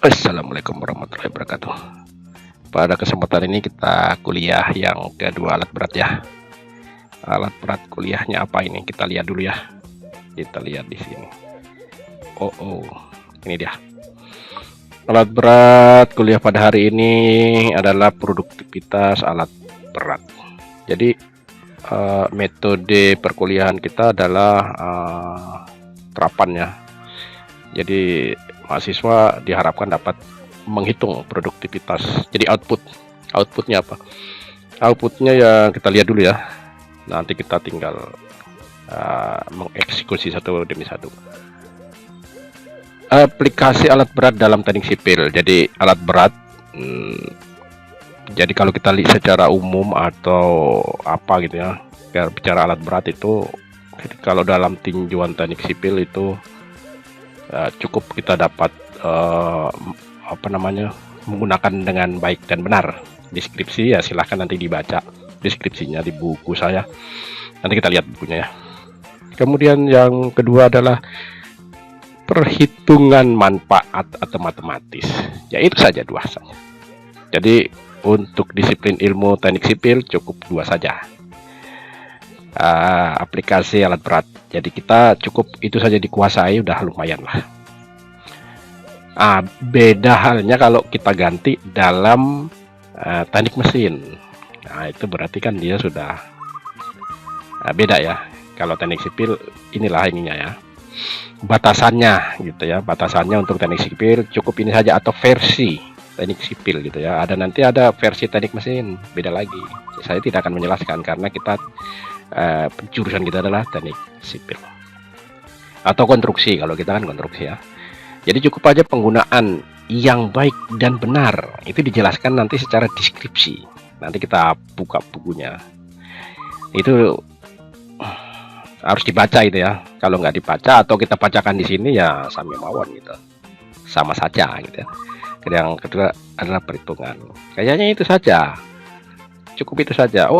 Assalamualaikum warahmatullahi wabarakatuh. Pada kesempatan ini kita kuliah yang kedua alat berat ya. Alat berat kuliahnya apa ini? Kita lihat dulu ya. Kita lihat di sini. Ini dia. Alat berat kuliah pada hari ini adalah produktivitas alat berat. Jadi metode perkuliahan kita adalah terapannya. Jadi mahasiswa diharapkan dapat menghitung produktivitas. Jadi outputnya apa? Outputnya ya kita lihat dulu ya. Nanti kita tinggal mengeksekusi satu demi satu. Aplikasi alat berat dalam teknik sipil. Jadi alat berat. Jadi kalau kita lihat secara umum atau apa gitu ya, bicara alat berat itu, kalau dalam tinjauan teknik sipil itu cukup kita dapat menggunakan dengan baik dan benar. Deskripsi ya silahkan nanti dibaca deskripsinya di buku saya, nanti kita lihat bukunya ya. Kemudian yang kedua adalah perhitungan manfaat atau matematis, ya itu saja, dua saja. Jadi untuk disiplin ilmu teknik sipil cukup dua saja. Aplikasi alat berat, jadi kita cukup itu saja dikuasai, udah lumayan lah. Beda halnya kalau kita ganti dalam teknik mesin. Itu berarti kan dia sudah beda ya. Kalau teknik sipil inilah ininya ya, batasannya gitu ya. Batasannya untuk teknik sipil cukup ini saja, atau versi teknik sipil gitu ya. Nanti ada versi teknik mesin, beda lagi. Saya tidak akan menjelaskan karena kita jurusan kita adalah teknik sipil atau konstruksi. Kalau kita kan konstruksi ya. Jadi cukup aja penggunaan yang baik dan benar itu dijelaskan nanti secara deskripsi. Nanti kita buka bukunya. Itu harus dibaca itu ya. Kalau nggak dibaca atau kita bacakan di sini ya sami mawon gitu. Sama saja gitu ya. Yang kedua adalah perhitungan. Kayaknya itu saja. Cukup itu saja.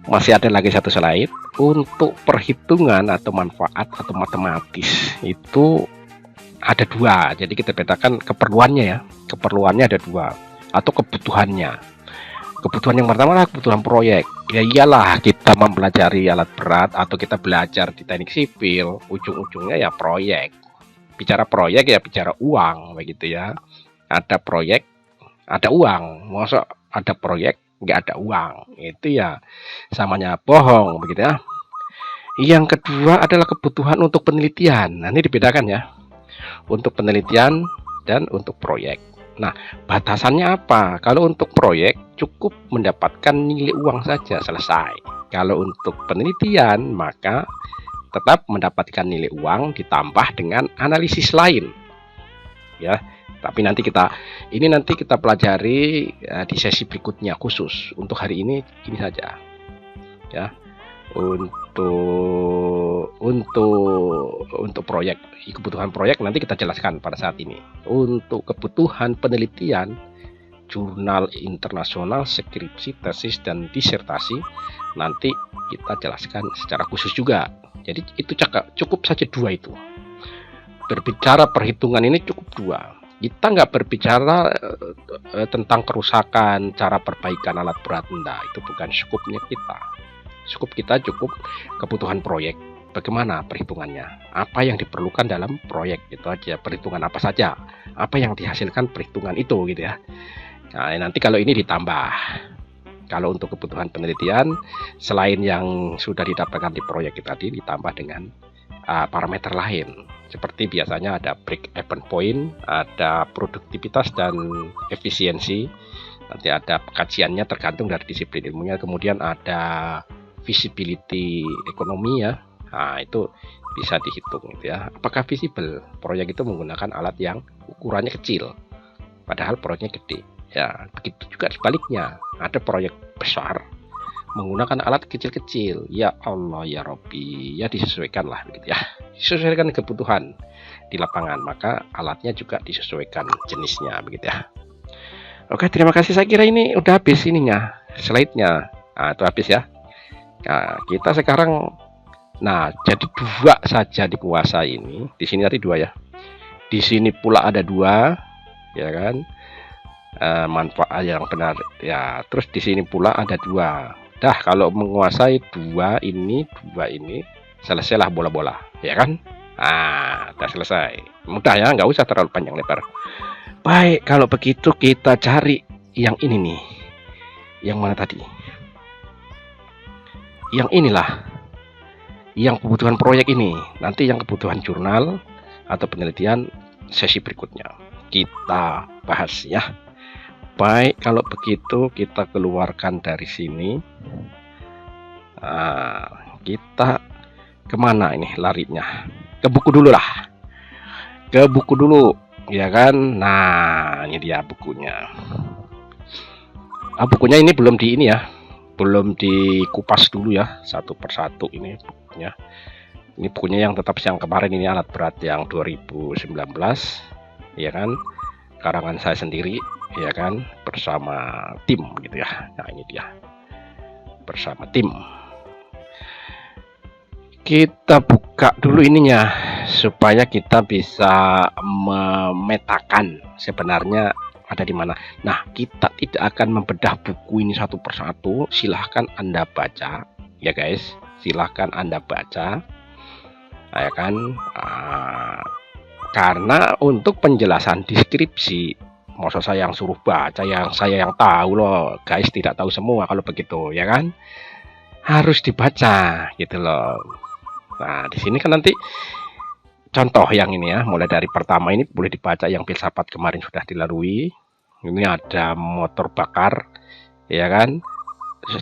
Masih ada lagi satu slide untuk perhitungan atau manfaat atau matematis. Itu ada dua, jadi kita bedakan keperluannya ya. Keperluannya ada dua, atau kebutuhannya. Kebutuhan yang pertama adalah kebutuhan proyek. Ya iyalah, kita mempelajari alat berat atau kita belajar di teknik sipil, ujung-ujungnya ya proyek. Bicara proyek ya bicara uang begitu ya. Ada proyek, ada uang. Masa ada proyek nggak ada uang? Itu ya samanya bohong begitu ya. Yang kedua adalah kebutuhan untuk penelitian. Nah, ini dibedakan ya. Untuk penelitian dan untuk proyek. Nah, batasannya apa? Kalau untuk proyek cukup mendapatkan nilai uang saja, selesai. Kalau untuk penelitian maka tetap mendapatkan nilai uang ditambah dengan analisis lain. Ya, tapi nanti kita pelajari di sesi berikutnya khusus. Untuk hari ini saja. Ya. Untuk proyek, kebutuhan proyek nanti kita jelaskan pada saat ini. Untuk kebutuhan penelitian, jurnal internasional, skripsi, tesis dan disertasi nanti kita jelaskan secara khusus juga. Jadi itu cukup saja dua itu. Berbicara perhitungan ini cukup dua. Kita nggak berbicara tentang kerusakan, cara perbaikan alat berat, enggak, itu bukan skupnya kita. Skup kita cukup kebutuhan proyek. Bagaimana perhitungannya? Apa yang diperlukan dalam proyek, itu aja. Perhitungan apa saja? Apa yang dihasilkan perhitungan itu gitu ya. Nah, nanti kalau ini ditambah. Kalau untuk kebutuhan penelitian, selain yang sudah didapatkan di proyek tadi, ditambah dengan parameter lain. Seperti biasanya ada break even point, ada produktivitas dan efisiensi. Nanti ada pengkajiannya tergantung dari disiplin ilmunya. Kemudian ada visibility ekonomi ya. Nah, itu bisa dihitung gitu ya. Apakah visible? Proyek itu menggunakan alat yang ukurannya kecil, padahal proyeknya gede. Ya, begitu juga sebaliknya. Ada proyek besar menggunakan alat kecil-kecil. Ya Allah ya Robbi, ya disesuaikan lah begitu ya. Disesuaikan kebutuhan di lapangan, maka alatnya juga disesuaikan jenisnya begitu ya. Oke, terima kasih. Saya kira ini udah habis ininya, slide-nya. Nah, itu habis ya. Nah, kita sekarang jadi dua saja dikuasai ini. Di sini tadi dua ya. Di sini pula ada dua. ya kan. Manfaat yang benar ya. Terus di sini pula ada 2. Dah kalau menguasai dua ini selesailah bola-bola, ya kan. Udah selesai, mudah ya, nggak usah terlalu panjang lebar. Baik, kalau begitu kita cari yang ini nih. Yang mana tadi? Yang inilah yang kebutuhan proyek ini. Nanti yang kebutuhan jurnal atau penelitian sesi berikutnya kita bahas ya. Baik, kalau begitu kita keluarkan dari sini. Kita kemana ini larinya? Ke buku dulu lah. Ke buku dulu, ya kan? Nah, ini dia bukunya. Bukunya ini belum di ini ya. Belum dikupas dulu ya, satu persatu ini bukunya. Ini bukunya yang tetap yang kemarin ini, alat berat yang 2019, ya kan? Karangan saya sendiri, ya kan, bersama tim gitu ya. Nah, ini dia bersama tim. Kita buka dulu ininya supaya kita bisa memetakan sebenarnya ada di mana. Nah, kita tidak akan membedah buku ini satu persatu. Silahkan Anda baca ya guys, silahkan Anda baca, ya kan. Karena untuk penjelasan deskripsi, maksud saya yang suruh baca, yang saya yang tahu loh guys, tidak tahu semua kalau begitu, ya kan, harus dibaca gitu loh. Nah, di sini kan nanti contoh yang ini ya, mulai dari pertama ini boleh dibaca, yang filsafat kemarin sudah dilalui. Ini ada motor bakar, ya kan.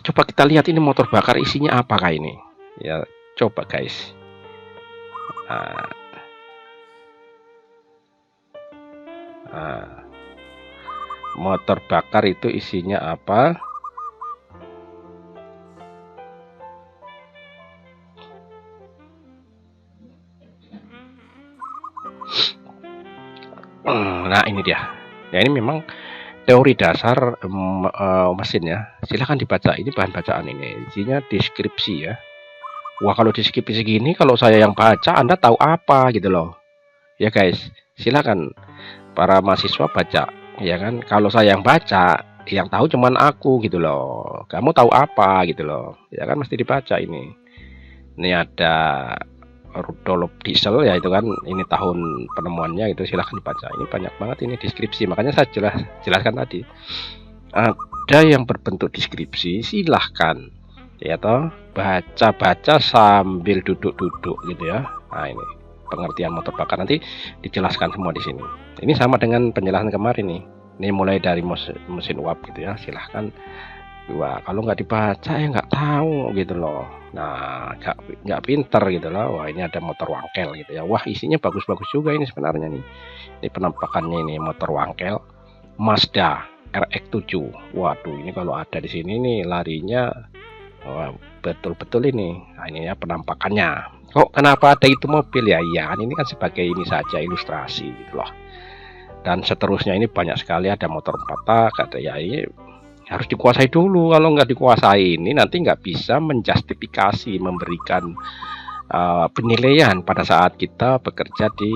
Coba kita lihat ini motor bakar isinya apakah ini ya, coba guys. Motor bakar itu isinya apa? Nah, ini dia. Ya, ini memang teori dasar mesin ya. Silahkan dibaca. Ini bahan bacaan ini. Isinya deskripsi ya. Wah, kalau deskripsi segini, kalau saya yang baca, Anda tahu apa gitu loh. Ya guys, silakan para mahasiswa baca, ya kan. Kalau saya yang baca, yang tahu cuman aku gitu loh. Kamu tahu apa gitu loh, ya kan, mesti dibaca ini. Ini ada Rudolf Diesel ya, itu kan ini tahun penemuannya, itu silahkan dibaca. Ini banyak banget ini deskripsi, makanya saya jelaskan tadi. Ada yang berbentuk deskripsi, silahkan ya toh, baca sambil duduk-duduk gitu ya. Nah, ini pengertian motor bakar nanti dijelaskan semua di sini. Ini sama dengan penjelasan kemarin nih. Ini mulai dari mesin uap gitu ya. Silahkan. Wah, kalau nggak dibaca ya nggak tahu gitu loh. Nah, nggak pinter gitu loh. Wah, ini ada motor wangkel gitu ya. Wah, isinya bagus-bagus juga ini sebenarnya nih. Ini penampakannya ini motor wangkel Mazda RX-7. Waduh, ini kalau ada di sini nih larinya, wah, betul-betul ini. Nah, ini ya penampakannya. Kok kenapa ada itu mobil ya? Iya kan, ini kan sebagai ini saja ilustrasi gitu loh. Dan seterusnya ini banyak sekali, ada motor 4 tak, ada ya, ini harus dikuasai dulu. Kalau nggak dikuasai ini nanti nggak bisa menjustifikasi, memberikan penilaian pada saat kita bekerja di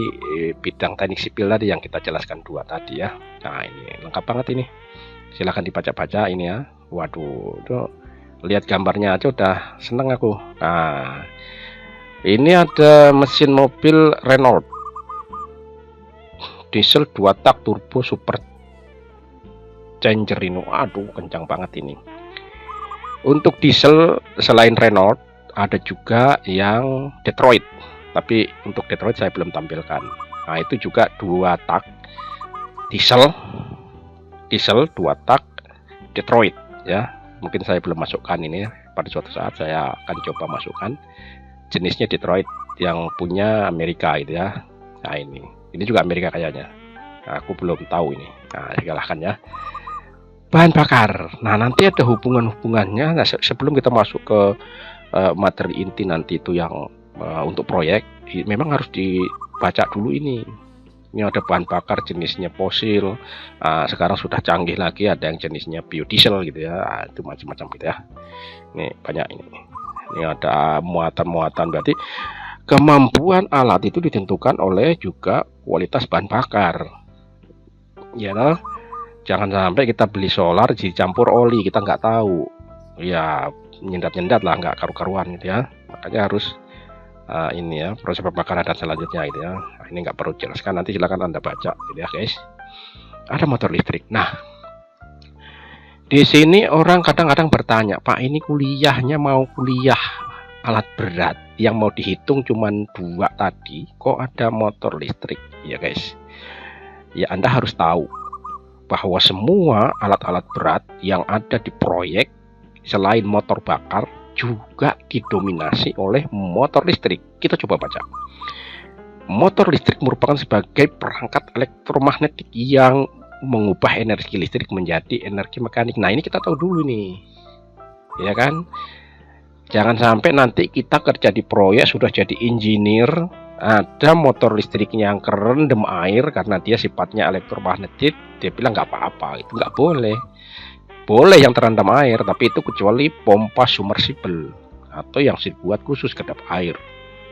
bidang teknik sipil tadi yang kita jelaskan 2 tadi ya. Nah, ini lengkap banget ini. Silahkan dibaca-baca ini ya. Waduh, tuh lihat gambarnya aja udah seneng aku. Nah, ini ada mesin mobil Renault diesel 2 tak turbo super changer ini. Aduh, kencang banget ini. Untuk diesel selain Renault ada juga yang Detroit, tapi untuk Detroit saya belum tampilkan. Nah, itu juga 2 tak diesel 2 tak Detroit ya. Mungkin saya belum masukkan ini, pada suatu saat saya akan coba masukkan. Jenisnya Detroit yang punya Amerika itu ya. Nah, ini juga Amerika kayaknya. Nah, aku belum tahu ini. Nah, silahkan ya. Bahan bakar. Nah, nanti ada hubungan-hubungannya. Nah, sebelum kita masuk ke materi inti nanti itu yang untuk proyek, memang harus dibaca dulu ini. Ini ada bahan bakar jenisnya fosil. Sekarang sudah canggih lagi, ada yang jenisnya biodiesel gitu ya. Itu macam-macam gitu ya. Ini banyak ini. Ini ada muatan-muatan, berarti kemampuan alat itu ditentukan oleh juga kualitas bahan bakar. ya noh. Jangan sampai kita beli solar dicampur oli, kita nggak tahu, ya nyendat-nyendat lah, nggak karu-karuan gitu ya. Makanya harus ini ya, proses pembakaran dan selanjutnya gitu ya. Nah, ini nggak perlu jelaskan, nanti silakan Anda baca gitu ya guys. Ada motor listrik. Nah, di sini orang kadang-kadang bertanya, Pak, ini kuliahnya mau kuliah alat berat yang mau dihitung cuman 2 tadi, kok ada motor listrik ya guys. Ya Anda harus tahu bahwa semua alat-alat berat yang ada di proyek selain motor bakar juga didominasi oleh motor listrik. Kita coba baca. Motor listrik merupakan sebagai perangkat elektromagnetik yang mengubah energi listrik menjadi energi mekanik. Nah, ini kita tahu dulu nih, ya kan? Jangan sampai nanti kita kerja di proyek sudah jadi engineer, ada motor listriknya yang kerendam air karena dia sifatnya elektromagnetik, dia bilang nggak apa-apa. Itu nggak boleh. Boleh yang terendam air, tapi itu kecuali pompa submersible atau yang dibuat khusus kedap air.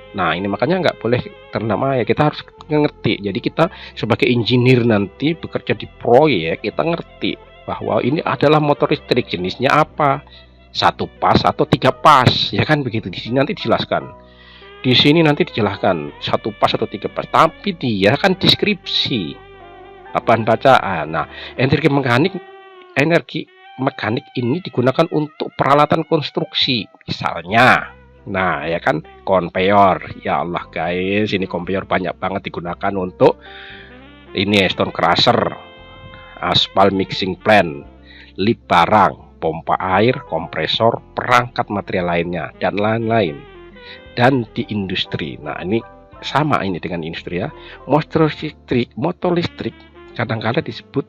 Nah, ini makanya nggak boleh terendam air. Kita harus ngerti. Jadi kita sebagai engineer nanti bekerja di proyek, kita ngerti bahwa ini adalah motor listrik, jenisnya apa, 1 pas atau 3 pas, ya kan begitu. Di sini nanti dijelaskan. Di sini nanti dijelaskan 1 pas atau 3 pas, tapi dia kan deskripsi bahan bacaan. Nah, energi mekanik ini digunakan untuk peralatan konstruksi, misalnya. Nah, ya kan, konveyor. Ya Allah guys, ini konveyor banyak banget digunakan untuk ini stone crusher, aspal mixing plant, lip barang, pompa air, kompresor, perangkat material lainnya, dan lain-lain. Dan di industri, nah ini sama ini dengan industri ya. Motor listrik kadang-kadang disebut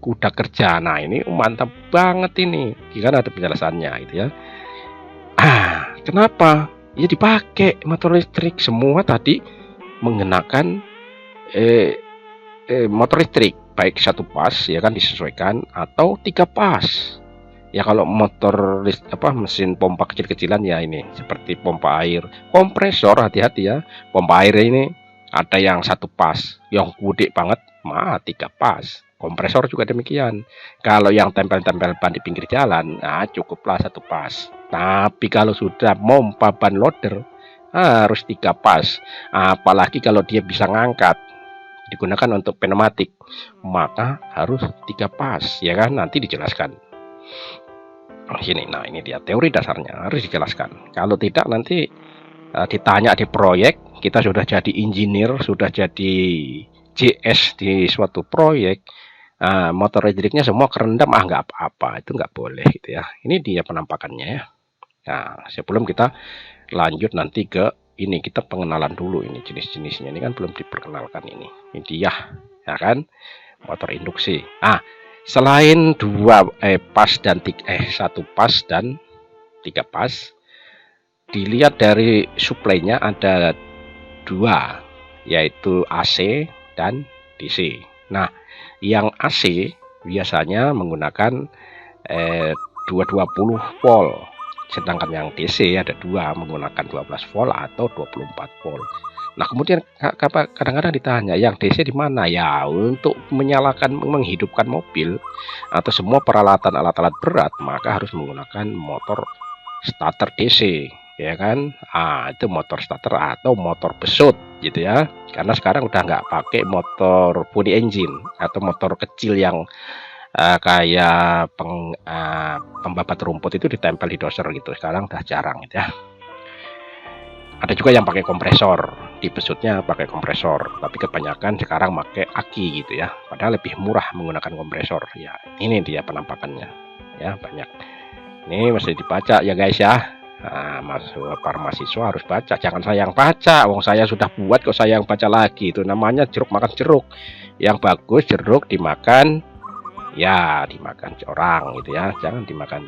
kuda kerja. Nah, ini mantap banget ini, jika ada penjelasannya gitu ya. Kenapa? Ya dipakai motor listrik semua tadi menggunakan motor listrik, baik 1 pas ya kan disesuaikan atau 3 pas. Ya kalau motor mesin pompa kecil-kecilan ya ini seperti pompa air, kompresor, hati-hati ya. Pompa air ini ada yang 1 pas, yang gede banget mah 3 pas. Kompresor juga demikian. Kalau yang tempel-tempel ban di pinggir jalan, nah cukuplah 1 pas. Tapi kalau sudah pompa ban loader harus 3 pas. Apalagi kalau dia bisa ngangkat, digunakan untuk pneumatik, maka harus 3 pas ya kan, nanti dijelaskan. Sini, nah ini dia teori dasarnya harus dijelaskan. Kalau tidak nanti ditanya di proyek, kita sudah jadi engineer, sudah jadi JS di suatu proyek, motor listriknya semua kerendam, nggak apa-apa, itu nggak boleh gitu ya. Ini dia penampakannya ya. Nah, sebelum kita lanjut nanti ke ini, kita pengenalan dulu ini jenis-jenisnya. Ini kan belum diperkenalkan ini dia ya kan, motor induksi. Selain 1 pas dan 3 pas, dilihat dari suplainya ada 2, yaitu AC dan DC. Nah, yang AC biasanya menggunakan 220 volt, sedangkan yang DC ada 2 menggunakan 12 volt atau 24 volt. Nah, kemudian kadang-kadang ditanya, yang DC di mana? Ya, untuk menyalakan, menghidupkan mobil atau semua peralatan alat-alat berat, maka harus menggunakan motor starter DC, ya kan? Itu motor starter atau motor besut gitu ya. Karena sekarang udah nggak pakai motor body engine atau motor kecil yang kayak pembabat rumput itu ditempel di doser gitu. Sekarang udah jarang gitu ya. Ada juga yang pakai kompresor, di besutnya pakai kompresor, tapi kebanyakan sekarang pakai aki gitu ya. Padahal lebih murah menggunakan kompresor. Ya, ini dia penampakannya. Ya, banyak. Ini mesti dibaca ya guys ya. Para mahasiswa harus baca, jangan saya yang baca. Wong saya sudah buat kok saya yang baca lagi. Itu namanya jeruk makan jeruk. Yang bagus jeruk dimakan, ya dimakan orang gitu ya. Jangan dimakan.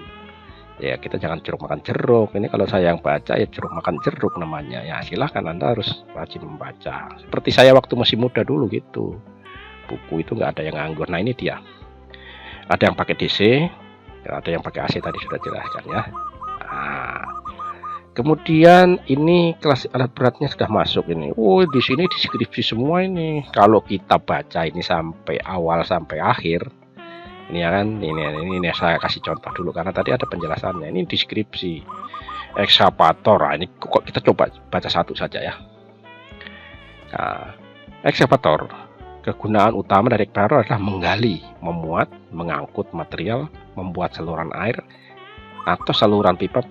Ya, kita jangan jeruk makan jeruk. Ini kalau saya yang baca ya jeruk makan jeruk namanya. Ya silahkan, Anda harus rajin membaca. Seperti saya waktu masih muda dulu gitu. Buku itu nggak ada yang nganggur. Nah, ini dia. Ada yang pakai DC, ada yang pakai AC tadi sudah jelaskan ya. Kemudian ini kelas alat beratnya sudah masuk ini. Oh, di sini deskripsi semua ini. Kalau kita baca ini sampai awal sampai akhir, ini ya kan, ini saya kasih contoh dulu karena tadi ada penjelasannya. Ini deskripsi ekskavator. Nah, ini kok kita coba baca satu saja ya. Nah, ekskavator, kegunaan utama dari ekskavator adalah menggali, memuat, mengangkut material, membuat saluran air atau saluran pipa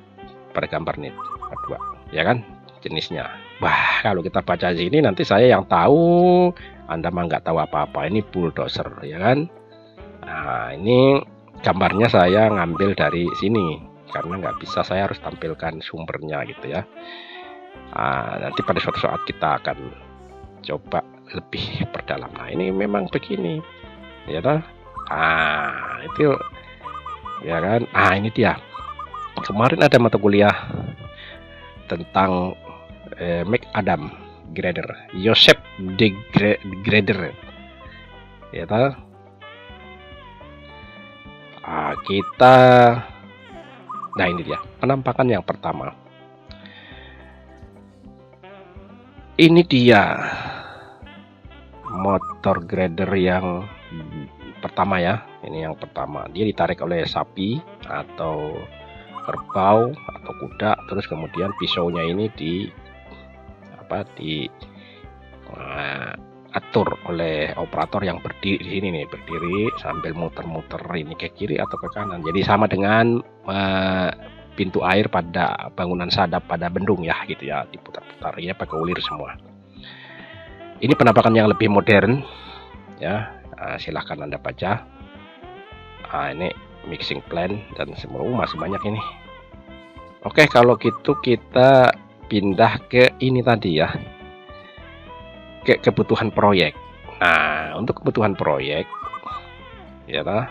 pada gambar nih. Dua, ya kan, jenisnya. Wah, kalau kita baca sini nanti saya yang tahu, Anda mah nggak tahu apa-apa. Ini bulldozer, ya kan. Nah, ini gambarnya saya ngambil dari sini karena nggak bisa, saya harus tampilkan sumbernya gitu ya. Nanti pada suatu saat kita akan coba lebih perdalam. Nah, ini memang begini, ya kan. Itu, ya kan. Ini dia. Kemarin ada mata kuliah tentang McAdam Grader, Joseph de Grader, ya tahu. Nah ini dia penampakan yang pertama. Ini dia motor grader yang pertama ya. Ini yang pertama, dia ditarik oleh sapi atau kerbau atau kuda, terus kemudian pisaunya ini atur oleh operator yang berdiri di sini nih, berdiri sambil muter-muter ini ke kiri atau ke kanan. Jadi sama dengan pintu air pada bangunan sadap pada bendung ya gitu ya, diputar-putar ya pakai ulir semua. Ini penampakan yang lebih modern ya. Silahkan Anda baca. Ini mixing plan dan semua masih banyak ini. Oke, kalau gitu kita pindah ke ini tadi ya, ke kebutuhan proyek. Nah, untuk kebutuhan proyek ya lah,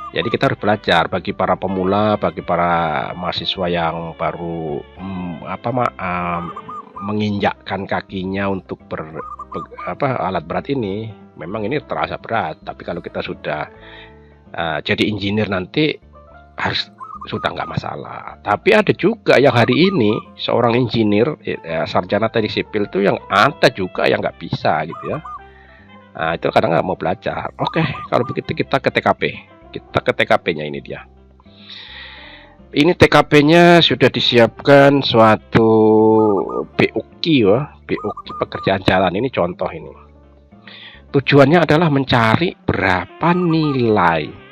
jadi kita harus belajar bagi para pemula, bagi para mahasiswa yang baru menginjakkan kakinya untuk alat berat ini. Memang ini terasa berat, tapi kalau kita sudah jadi engineer nanti harus sudah nggak masalah. Tapi ada juga yang hari ini seorang engineer sarjana teknik sipil itu yang ada juga yang nggak bisa gitu ya. Nah, itu kadang nggak mau belajar. Oke, kalau begitu kita ke TKP. Kita ke TKP-nya, ini dia. Ini TKP-nya sudah disiapkan suatu BOQ ya, BOQ pekerjaan jalan. Ini contoh ini. Tujuannya adalah mencari berapa nilai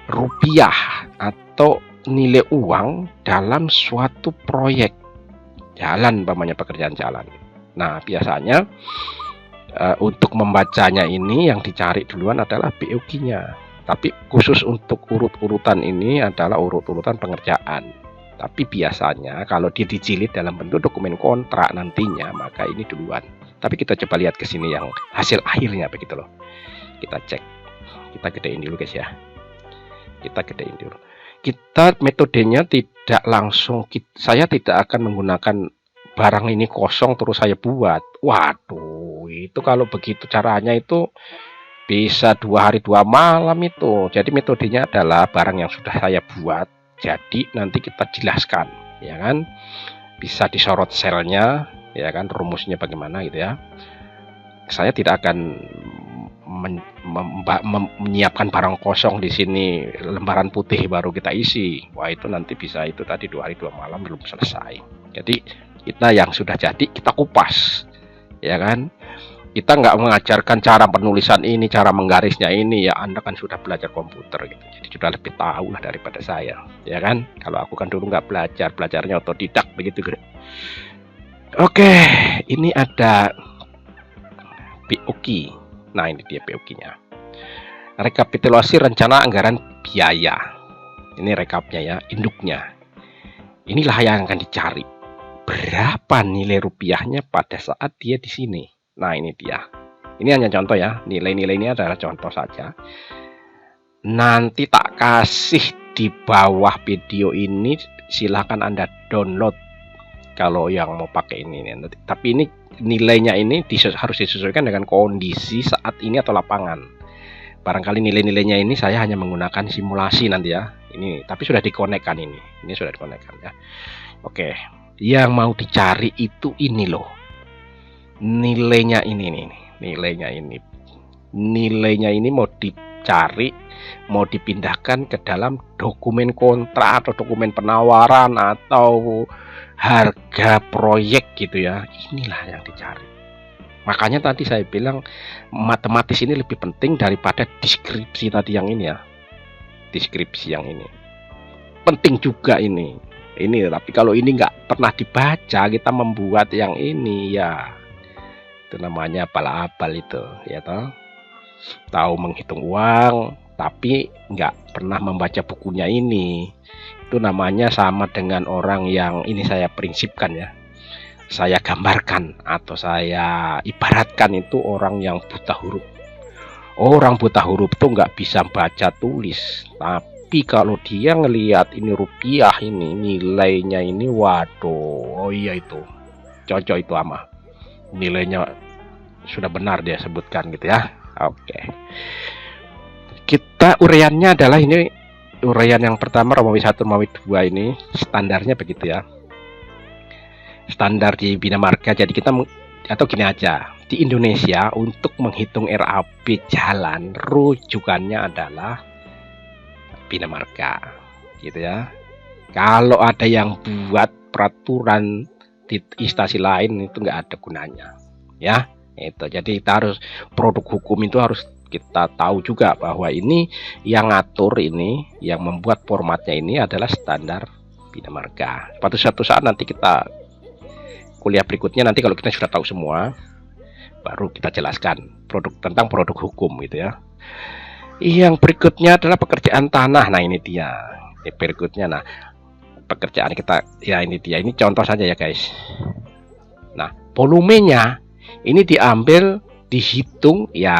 rupiah atau nilai uang dalam suatu proyek jalan, umpamanya pekerjaan jalan. Nah, biasanya untuk membacanya ini yang dicari duluan adalah BOQ-nya. Tapi khusus untuk urut-urutan ini adalah urut-urutan pengerjaan. Tapi biasanya kalau dia dijilid dalam bentuk dokumen kontrak nantinya, maka ini duluan. Tapi kita coba lihat ke sini yang hasil akhirnya begitu loh. Kita cek. Kita gedein dulu guys ya. Kita gedein dulu. Kita metodenya tidak langsung, saya tidak akan menggunakan barang ini kosong terus saya buat. Waduh, itu kalau begitu caranya itu bisa 2 hari 2 malam itu. Jadi metodenya adalah barang yang sudah saya buat, jadi nanti kita jelaskan, ya kan? Bisa disorot selnya, ya kan, rumusnya bagaimana gitu ya. Saya tidak akan menyiapkan barang kosong di sini, lembaran putih baru kita isi. Wah, itu nanti bisa itu tadi 2 hari 2 malam belum selesai. Jadi kita yang sudah jadi kita kupas, ya kan. Kita nggak mengajarkan cara penulisan ini, cara menggarisnya ini ya. Anda kan sudah belajar komputer gitu, jadi sudah lebih tahu lah daripada saya, ya kan. Kalau aku kan dulu nggak belajarnya otodidak begitu. Oke, ini ada BOQ. Nah, ini dia BOQ-nya. Rekapitulasi rencana anggaran biaya. Ini rekapnya ya, induknya. Inilah yang akan dicari. Berapa nilai rupiahnya pada saat dia di sini. Nah, ini dia. Ini hanya contoh ya. Nilai-nilai ini adalah contoh saja. Nanti tak kasih di bawah video ini, silahkan Anda download kalau yang mau pakai ini. Tapi ini nilainya ini harus disesuaikan dengan kondisi saat ini atau lapangan. Barangkali nilai-nilainya ini saya hanya menggunakan simulasi nanti ya. ini, tapi sudah dikonekkan ini sudah dikonekkan ya. Oke, yang mau dicari itu ini loh, nilainya ini nih, nilainya ini mau dicari, mau dipindahkan ke dalam dokumen kontrak atau dokumen penawaran atau harga proyek gitu ya. Inilah yang dicari. Makanya tadi saya bilang matematis ini lebih penting daripada deskripsi tadi yang ini ya. Deskripsi yang ini penting juga ini, tapi kalau ini nggak pernah dibaca, kita membuat yang ini ya, itu namanya abal-abal itu ya toh. Tahu menghitung uang tapi nggak pernah membaca bukunya ini, itu namanya sama dengan orang yang ini saya prinsipkan ya, saya gambarkan atau saya ibaratkan itu orang yang buta huruf. Orang buta huruf tuh nggak bisa baca tulis, tapi kalau dia ngelihat ini rupiah ini nilainya ini, waduh, oh iya itu cocok itu ama nilainya sudah benar dia sebutkan gitu ya. Oke, kita uraiannya adalah ini, uraian yang pertama Romawi 1 Romawi 2 ini standarnya begitu ya, standar di Bina Marga. Jadi kita atau gini aja, di Indonesia untuk menghitung RAB jalan rujukannya adalah Bina Marga gitu ya. Kalau ada yang buat peraturan di instansi lain itu nggak ada gunanya ya. Itu jadi kita harus, produk hukum itu harus kita tahu juga bahwa ini yang ngatur ini, yang membuat formatnya ini adalah standar Bina Marga. Suatu saat nanti kita kuliah berikutnya, nanti kalau kita sudah tahu semua baru kita jelaskan tentang produk hukum gitu ya. Yang berikutnya adalah pekerjaan tanah. Nah ini dia berikutnya. Nah pekerjaan kita ya, ini dia, ini contoh saja ya guys. Nah volumenya ini diambil, dihitung ya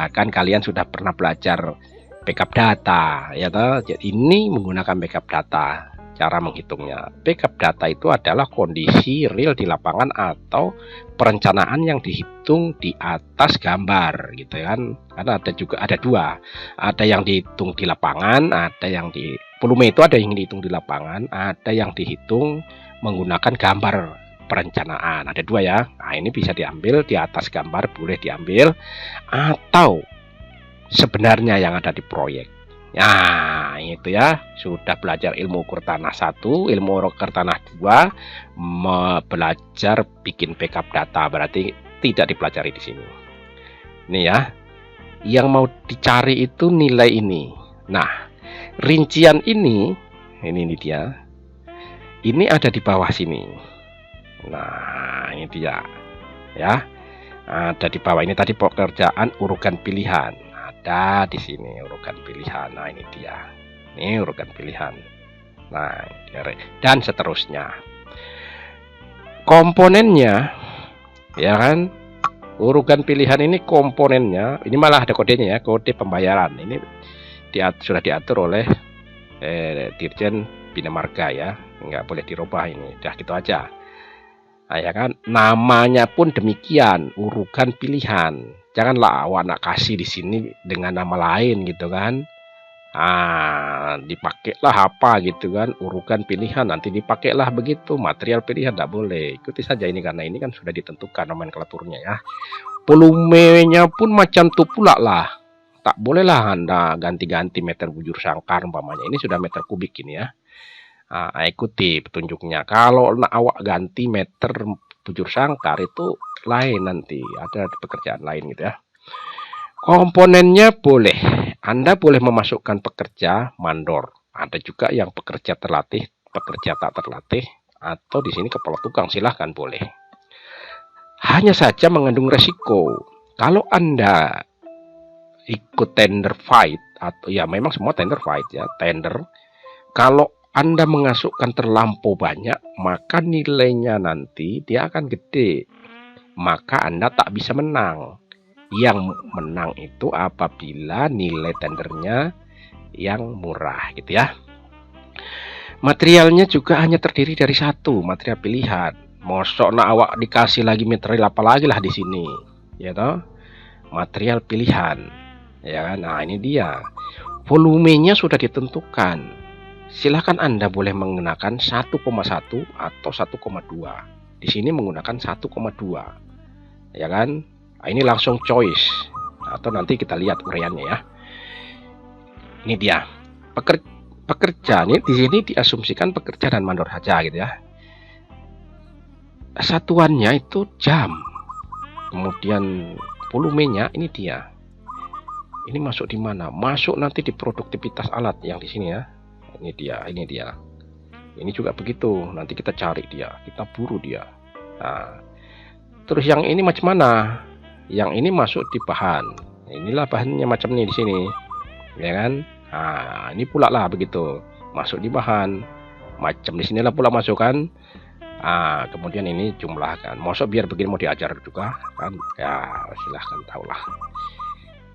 kan, kalian sudah pernah belajar backup data ya toh. Jadi ini menggunakan backup data. Cara menghitungnya, backup data itu adalah kondisi real di lapangan atau perencanaan yang dihitung di atas gambar gitu kan. Karena ada juga, ada dua, ada yang dihitung di lapangan, ada yang di volume itu ada yang dihitung di lapangan, ada yang dihitung menggunakan gambar perencanaan. Ada dua ya. Nah ini bisa diambil di atas gambar, boleh diambil, atau sebenarnya yang ada di proyek. Nah itu ya, sudah belajar ilmu ukur tanah 1, ilmu ukur tanah 2, belajar bikin backup data, berarti tidak dipelajari di sini. Ini ya, yang mau dicari itu nilai ini. Nah rincian ini dia, ini ada di bawah sini. Nah ini dia ya, ada di bawah ini tadi pekerjaan urutan pilihan. Ada di sini urutan pilihan. Nah ini dia, ini urutan pilihan. Nah dan seterusnya komponennya ya kan, urutan pilihan ini komponennya, ini malah ada kodenya ya, kode pembayaran ini sudah diatur oleh Dirjen Bina Marga ya, nggak boleh dirubah ini, udah gitu aja. Nah, ya kan, namanya pun demikian, urutan pilihan. Janganlah awak nak kasih di sini dengan nama lain gitu kan. Dipakailah apa gitu kan, urutan pilihan, nanti dipakailah begitu, material pilihan, tidak boleh. Ikuti saja ini, karena ini kan sudah ditentukan nomenklaturnya ya. Volumenya pun macam itu pula lah. Tak bolehlah Anda ganti-ganti meter bujur sangkar umpamanya. Ini sudah meter kubik ini ya. Ikuti petunjuknya. Kalau awak ganti meter bujur sangkar itu lain, nanti ada pekerjaan lain gitu ya. Komponennya boleh, Anda boleh memasukkan pekerja mandor, ada juga yang pekerja terlatih, pekerja tak terlatih, atau di sini kepala tukang, silahkan boleh. Hanya saja mengandung resiko. Kalau Anda ikut tender fight, atau ya memang semua tender fight ya, tender, kalau Anda mengasukkan terlampau banyak, maka nilainya nanti dia akan gede. Maka Anda tak bisa menang. Yang menang itu apabila nilai tendernya yang murah gitu ya. Materialnya juga hanya terdiri dari satu, material pilihan. Mosok nak awak dikasih lagi material apa lagi lah di sini, ya toh? Material pilihan. Ya, nah ini dia. Volumenya sudah ditentukan. Silahkan Anda boleh menggunakan 1,1 atau 1,2. Di sini menggunakan 1,2, ya kan? Nah, ini langsung choice, atau nanti kita lihat uraiannya ya. Ini dia pekerja nih, di sini diasumsikan pekerja dan mandor saja gitu ya. Satuannya itu jam, kemudian volumenya ini dia. Ini masuk di mana? Masuk nanti di produktivitas alat yang di sini ya. Ini dia. Ini juga begitu. Nanti kita cari dia, kita buru dia. Nah, terus yang ini macam mana? Yang ini masuk di bahan. Inilah bahannya macam ini di sini, ya kan? Nah, ini pula lah begitu. Masuk di bahan. Macam di sinilah pula masuk kan. Nah, kemudian ini jumlah kan. Masuk biar begini mau diajar juga kan? Ya, silahkan tahulah.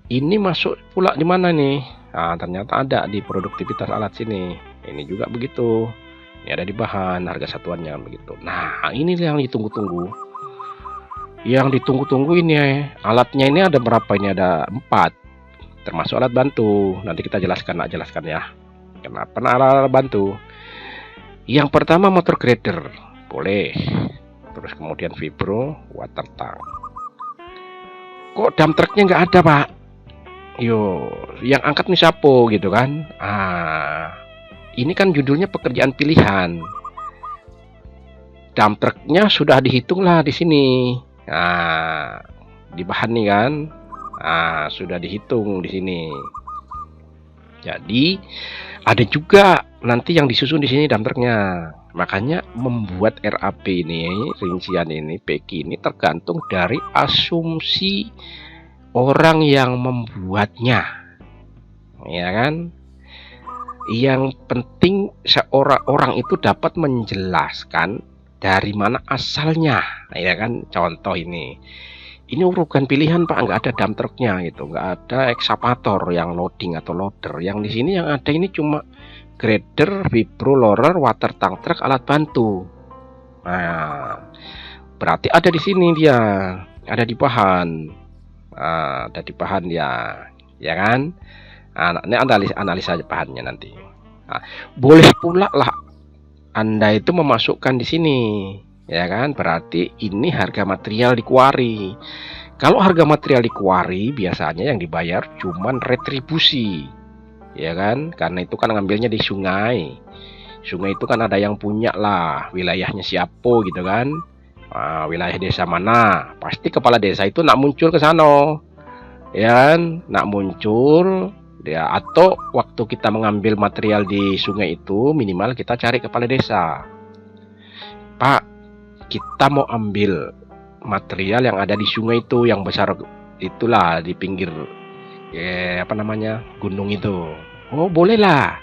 Ini masuk pula di mana nih? Nah, ternyata ada di produktivitas alat sini. Ini juga begitu. Ini ada di bahan, harga satuannya begitu. Nah, ini yang ditunggu-tunggu. Yang ditunggu-tunggu ini alatnya ini ada berapa? Ini ada 4. Termasuk alat bantu. Nanti kita jelaskan ya. Kenapa alat bantu? Yang pertama motor grader, boleh. Terus kemudian vibro, water tank. Kok dump trucknya nggak ada, Pak? Yo, yang angkat nih siapa gitu kan? Ini kan judulnya pekerjaan pilihan. Dump trucknya sudah dihitung lah di sini. Nah, di bahan nih kan? Sudah dihitung di sini. Jadi ada juga nanti yang disusun di sini dump trucknya. Makanya membuat RAP ini, rincian ini, PK ini tergantung dari asumsi orang yang membuatnya, ya kan? Yang penting seorang itu dapat menjelaskan dari mana asalnya, ya kan? Contoh ini urutan pilihan Pak, nggak ada dump trucknya gitu, nggak ada ekskavator yang loading atau loader. Yang di sini yang ada ini cuma grader, vibro, loader, water tank truk, alat bantu. Nah, berarti ada di sini dia, ada di bahan. Ada di bahan ya kan? Ini analisa bahannya nanti. Boleh pula lah Anda itu memasukkan di sini, ya kan? Berarti ini harga material di quarry. Kalau harga material di quarry biasanya yang dibayar cuman retribusi, ya kan? Karena itu kan ngambilnya di sungai. Sungai itu kan ada yang punya lah, wilayahnya siapa gitu kan? Wilayah desa mana? Pasti kepala desa itu nak muncul ke sana, ya kan? Nak muncul ya, atau waktu kita mengambil material di sungai itu minimal kita cari kepala desa. Pak, kita mau ambil material yang ada di sungai itu, yang besar itulah, di pinggir gunung itu. Oh, bolehlah.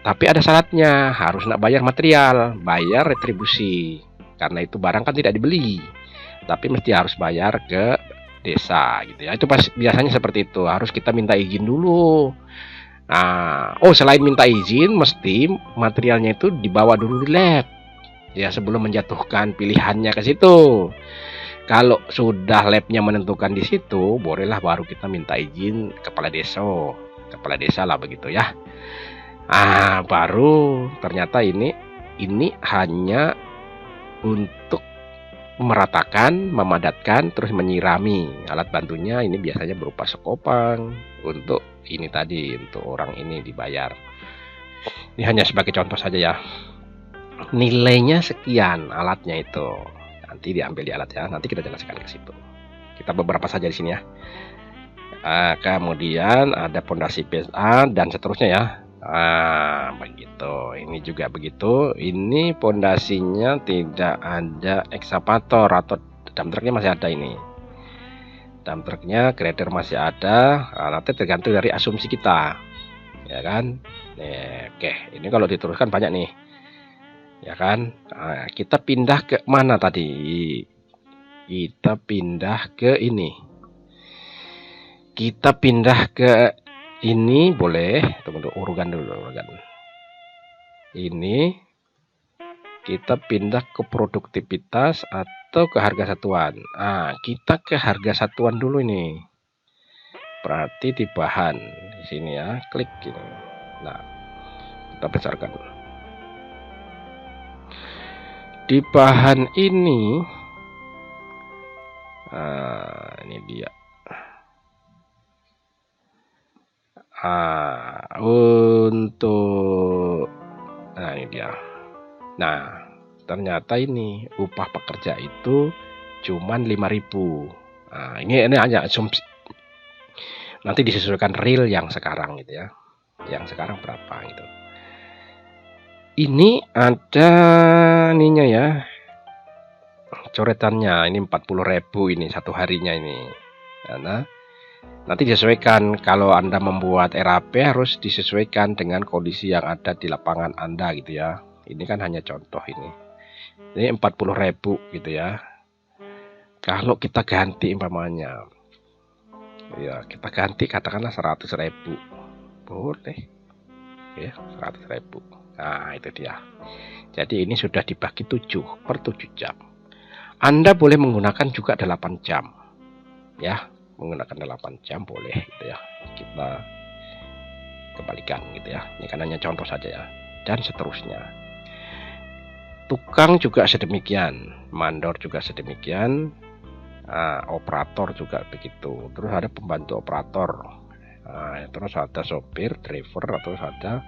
Tapi ada syaratnya, harus nak bayar material, bayar retribusi. Karena itu barang kan tidak dibeli, tapi mesti harus bayar ke desa gitu ya. Itu biasanya seperti itu, harus kita minta izin dulu. Selain minta izin, mesti materialnya itu dibawa dulu di lab ya, sebelum menjatuhkan pilihannya ke situ. Kalau sudah labnya menentukan di situ, bolehlah baru kita minta izin kepala desa lah begitu ya. Baru ternyata ini hanya untuk meratakan, memadatkan, terus menyirami. Alat bantunya ini biasanya berupa sekopang untuk ini tadi, untuk orang ini dibayar. Ini hanya sebagai contoh saja ya. Nilainya sekian alatnya itu. Nanti diambil di alat ya. Nanti kita jelaskan ke situ. Kita beberapa saja di sini ya. Kemudian ada pondasi PSA dan seterusnya ya. Begitu. Ini juga begitu. Ini pondasinya tidak ada ekskavator atau dump trucknya masih ada ini. Dump trucknya, grader masih ada. Nanti tergantung dari asumsi kita, ya kan? Oke, ini kalau diteruskan banyak nih, ya kan? Kita pindah ke mana tadi? Kita pindah ke ini. Kita pindah ke ini, boleh. Tunggu urutan dulu. Ini kita pindah ke produktivitas atau ke harga satuan. Kita ke harga satuan dulu ini. Berarti di bahan di sini ya, klik gini. Nah, kita besarkan. Di bahan ini, ini dia. Untuk, nah ini dia. Nah, ternyata ini upah pekerja itu cuman 5.000. Nah, ini hanya asumsi. Nanti disesuaikan real yang sekarang gitu ya. Yang sekarang berapa gitu. Ini ada ininya ya. Coretannya ini 40.000 ini satu harinya ini. Nah, nanti disesuaikan. Kalau Anda membuat RAP harus disesuaikan dengan kondisi yang ada di lapangan Anda gitu ya. Ini kan hanya contoh ini. Ini 40.000 gitu ya. Kalau kita ganti umpamanya, ya kita ganti katakanlah 100.000, boleh ya 100.000. Nah itu dia. Jadi ini sudah dibagi 7 per 7 jam. Anda boleh menggunakan juga 8 jam ya, menggunakan 8 jam boleh gitu ya. Kita kembalikan gitu ya. Ini kan hanya contoh saja ya. Dan seterusnya. Tukang juga sedemikian, mandor juga sedemikian, operator juga begitu. Terus ada pembantu operator, terus ada sopir, driver, atau ada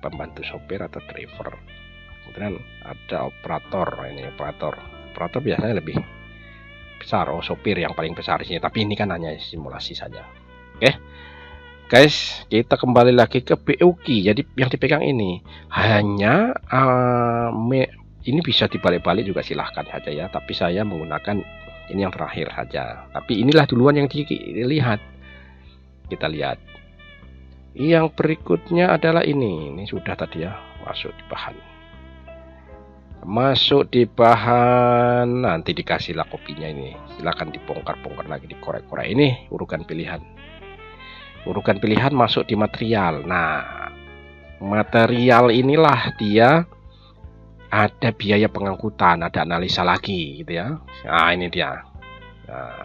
pembantu sopir atau driver. Kemudian ada operator, ini operator biasanya lebih besar. Sopir yang paling besar di sini, tapi ini kan hanya simulasi saja. Oke. Guys, kita kembali lagi ke BOQ. Jadi yang dipegang ini hanya ini bisa dibalik-balik juga silahkan saja ya. Tapi saya menggunakan ini yang terakhir saja. Tapi inilah duluan yang dilihat. Kita lihat. Yang berikutnya adalah ini. Ini sudah tadi ya, masuk di bahan. Masuk di bahan, nanti dikasihlah kopinya ini. Silahkan dibongkar-bongkar lagi, dikorek-korek. Ini urutan pilihan. Urutan pilihan masuk di material. Nah, material inilah dia ada biaya pengangkutan, ada analisa lagi gitu ya. Nah, ini dia. Nah,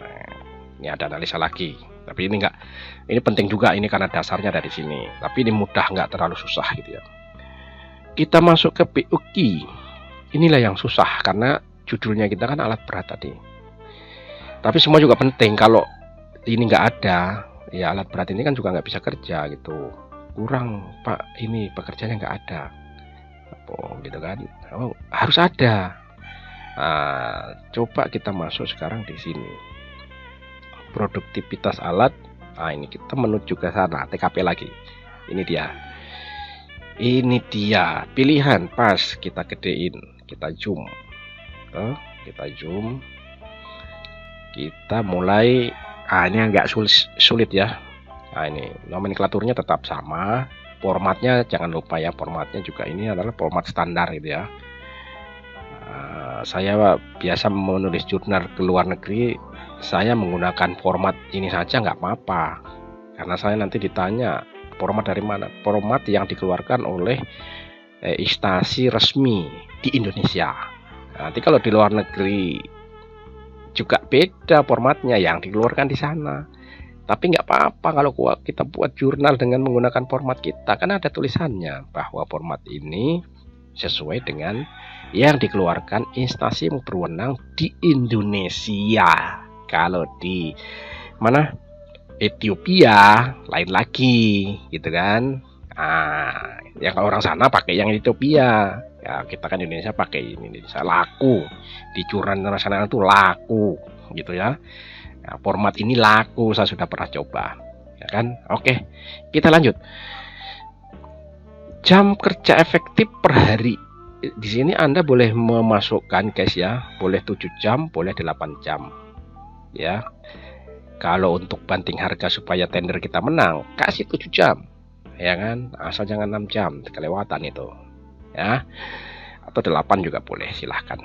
ini ada analisa lagi. Tapi ini enggak, ini penting juga ini karena dasarnya dari sini. Tapi ini mudah, enggak terlalu susah gitu ya. Kita masuk ke BOQ. Inilah yang susah karena judulnya kita kan alat berat tadi. Tapi semua juga penting. Kalau ini enggak ada, ya alat berat ini kan juga nggak bisa kerja gitu. Kurang Pak, ini pekerjaannya nggak ada. Gitu kan? Harus ada. Nah, coba kita masuk sekarang di sini. Produktivitas alat. Nah, ini kita menuju ke sana. TKP lagi. Ini dia. Ini dia. Pilihan pas kita gedein. Kita zoom. Kita zoom. Kita mulai. Ini agak sulit ya. Nah, ini nomenklaturnya tetap sama. Formatnya jangan lupa ya, formatnya juga ini adalah format standar gitu ya. Saya biasa menulis jurnal ke luar negeri, saya menggunakan format ini saja nggak apa-apa, karena saya nanti ditanya format dari mana. Format yang dikeluarkan oleh instansi resmi di Indonesia. Nanti kalau di luar negeri juga beda formatnya yang dikeluarkan di sana. Tapi nggak apa-apa kalau kita buat jurnal dengan menggunakan format kita, kan ada tulisannya bahwa format ini sesuai dengan yang dikeluarkan instansi yang berwenang di Indonesia. Kalau di mana Ethiopia lain lagi gitu kan. Yang orang sana pakai yang Ethiopia. Ya kita kan Indonesia pakai ini Indonesia, laku di jurnal internasional itu laku gitu ya. Nah, format ini laku, saya sudah pernah coba ya kan. Oke, kita lanjut. Jam kerja efektif per hari. Di sini Anda boleh memasukkan guys ya, boleh 7 jam, boleh 8 jam ya. Kalau untuk banting harga supaya tender kita menang, kasih 7 jam ya kan, asal jangan 6 jam kelewatan itu ya, atau 8 juga boleh, silahkan.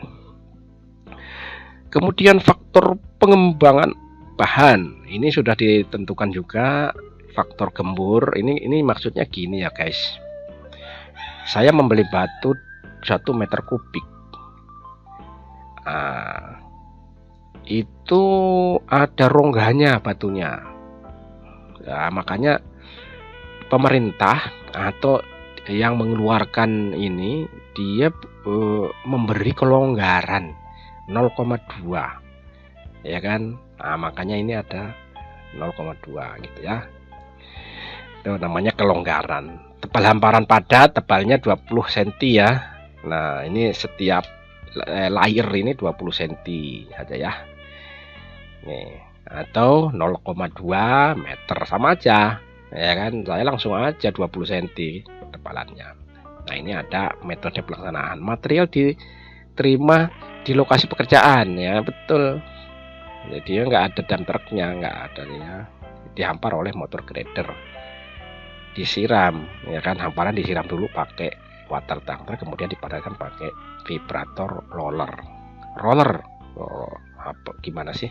Kemudian faktor pengembangan bahan ini sudah ditentukan juga. Faktor gembur ini maksudnya gini ya guys, saya membeli batu 1 meter kubik, itu ada rongganya batunya ya, makanya pemerintah atau yang mengeluarkan ini dia memberi kelonggaran 0,2 ya kan. Nah, makanya ini ada 0,2 gitu ya. Itu namanya kelonggaran. Tebal hamparan padat, tebalnya 20 cm ya. Nah, ini setiap layer ini 20 cm aja ya. Nih, atau 0,2 meter sama aja. Ya kan, saya langsung aja 20 cm ketebalannya. Nah, ini ada metode pelaksanaan. Material diterima di lokasi pekerjaan ya, betul. Jadi nggak ada dump truknya, nggak ada ya. Dihampar oleh motor grader. Disiram ya kan, hamparan disiram dulu pakai water tanker, kemudian dipadatkan pakai vibrator roller. Oh, apa gimana sih?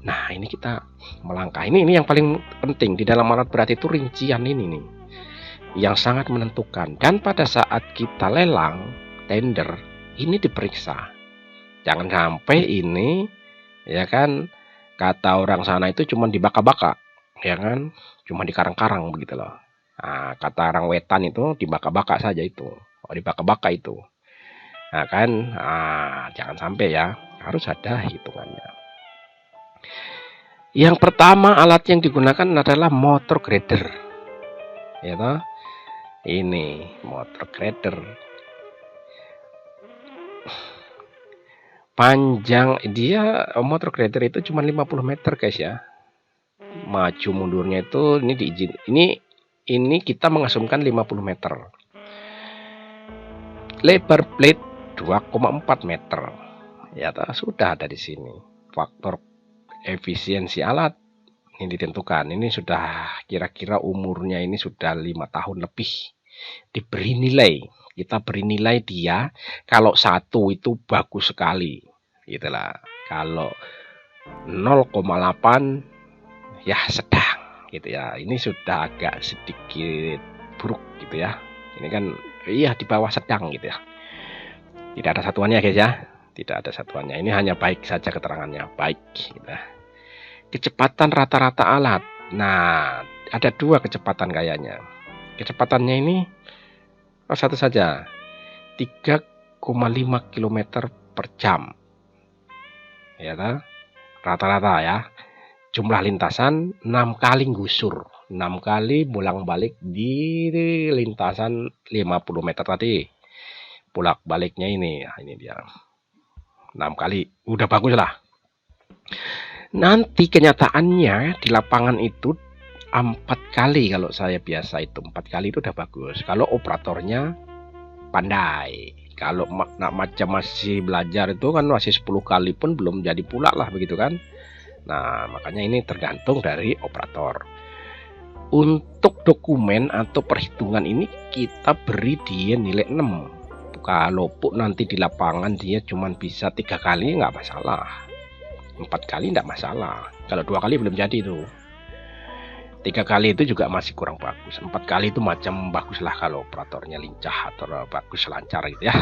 Nah, ini kita melangkah. Ini yang paling penting di dalam alat berat itu, rincian ini nih yang sangat menentukan. Dan pada saat kita lelang tender ini diperiksa. Jangan sampai ini ya kan, kata orang sana itu cuma dibaka-baka ya kan, cuma dikarang-karang begitu loh. Nah, kata orang wetan itu dibaka-baka saja itu. Oh, dibaka-baka itu. Nah kan, jangan sampai ya, harus ada hitungannya. Yang pertama alat yang digunakan adalah motor grader. Ya toh? Ini motor grader. Panjang dia motor grader itu cuma 50 meter guys ya. Maju mundurnya itu ini diizin. Ini kita mengasumkan 50 meter. Lebar plate 2,4 meter. Ya sudah ada di sini. Faktor efisiensi alat ini ditentukan. Ini sudah kira-kira umurnya ini sudah 5 tahun lebih. Diberi nilai. Kita beri nilai dia kalau 1 itu bagus sekali. Gitulah. Kalau 0,8 ya sedang gitu ya. Ini sudah agak sedikit buruk gitu ya. Ini kan iya di bawah sedang gitu ya. Tidak ada satuannya guys ya. Tidak ada satuannya. Ini hanya baik saja keterangannya, baik gitu ya. Kecepatan rata-rata alat. Nah, ada 2 kecepatan kayaknya. Kecepatannya ini satu saja. 3,5 km per jam. Ya kan? Rata-rata ya. Jumlah lintasan 6 kali gusur, 6 kali bolak-balik di lintasan 50 meter tadi. Bolak-baliknya ini, ya ini dia. 6 kali, udah bagus lah. Nanti kenyataannya di lapangan itu 4 kali kalau saya biasa itu. 4 kali itu udah bagus. Kalau operatornya pandai. Kalau macam masih belajar itu kan masih 10 kali pun belum jadi pula lah begitu kan. Nah, makanya ini tergantung dari operator. Untuk dokumen atau perhitungan ini kita beri dia nilai 6. Kalaupun nanti di lapangan dia cuma bisa 3 kali nggak masalah. 4 kali nggak masalah. Kalau 2 kali belum jadi itu. 3 kali itu juga masih kurang bagus. 4 kali itu macam bagus lah kalau operatornya lincah atau bagus lancar gitu ya.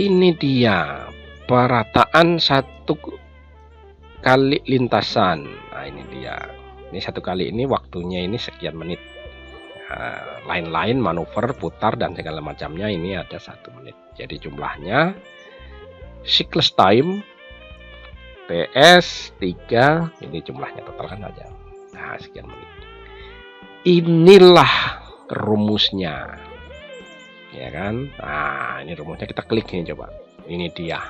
Ini dia perataan 1 kali lintasan. Nah, ini dia. Ini 1 kali ini waktunya ini sekian menit. Lain-lain manuver, putar dan segala macamnya ini ada 1 menit. Jadi jumlahnya cycles time PS 3 ini jumlahnya totalkan aja. Nah, sekian menit. Inilah rumusnya. Ya kan? Nah, ini rumusnya, kita klik ini coba. Ini dia.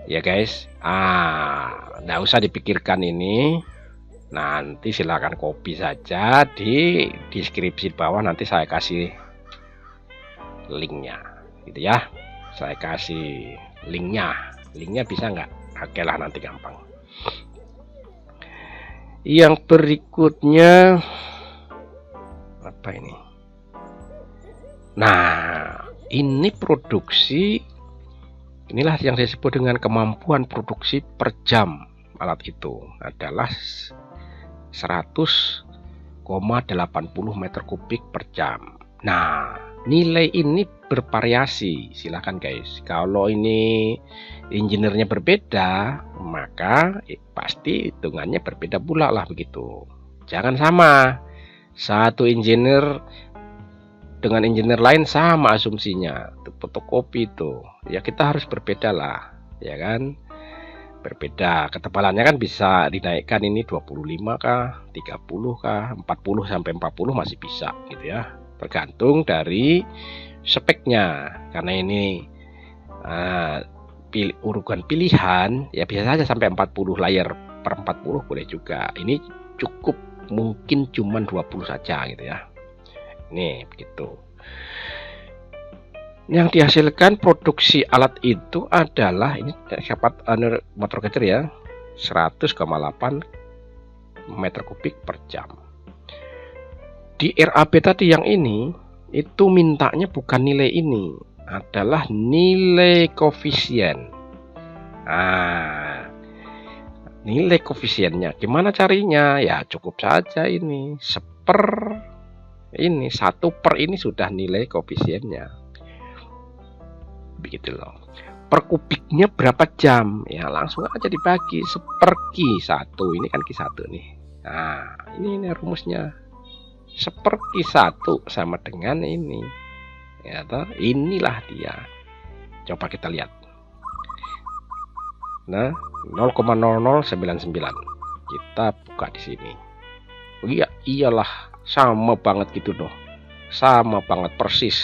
Ya guys, nggak usah dipikirkan ini. Nanti silakan copy saja di deskripsi bawah, nanti saya kasih linknya, gitu ya. Saya kasih linknya bisa nggak? Oke lah, nanti gampang. Yang berikutnya apa ini? Nah, ini produksi. Inilah yang saya sebut dengan kemampuan produksi per jam. Alat itu adalah 100,80 meter kubik per jam. Nah, nilai ini bervariasi. Silahkan guys. Kalau ini insinyurnya berbeda, maka pasti hitungannya berbeda pula lah begitu. Jangan sama. Satu engineer dengan engineer lain sama asumsinya, itu fotokopi itu. Ya kita harus berbeda lah, ya kan? Berbeda. Ketebalannya kan bisa dinaikkan, ini 25 kah, 30 kah, 40 sampai 40 masih bisa gitu ya. Tergantung dari speknya. Karena ini urutan pilihan, ya bisa saja sampai 40 layar per 40 boleh juga. Ini cukup mungkin cuman 20 saja gitu ya. Nih begitu. Yang dihasilkan produksi alat itu adalah ini dapat motor geser ya, 100,8 meter kubik per jam. Di RAB tadi yang ini itu mintanya bukan nilai ini, adalah nilai koefisien. Nilai koefisiennya gimana carinya? Ya cukup saja ini ini 1/, ini sudah nilai koefisiennya, begitu loh. Per kubiknya berapa jam? Ya langsung aja dibagi 1/Q1, ini kan Q1 nih. Nah ini rumusnya, 1/Q1 sama dengan ini ya toh? Inilah dia, coba kita lihat. Nah 0,0099 kita buka di sini. Oh iya, iyalah sama banget gitu loh, sama banget persis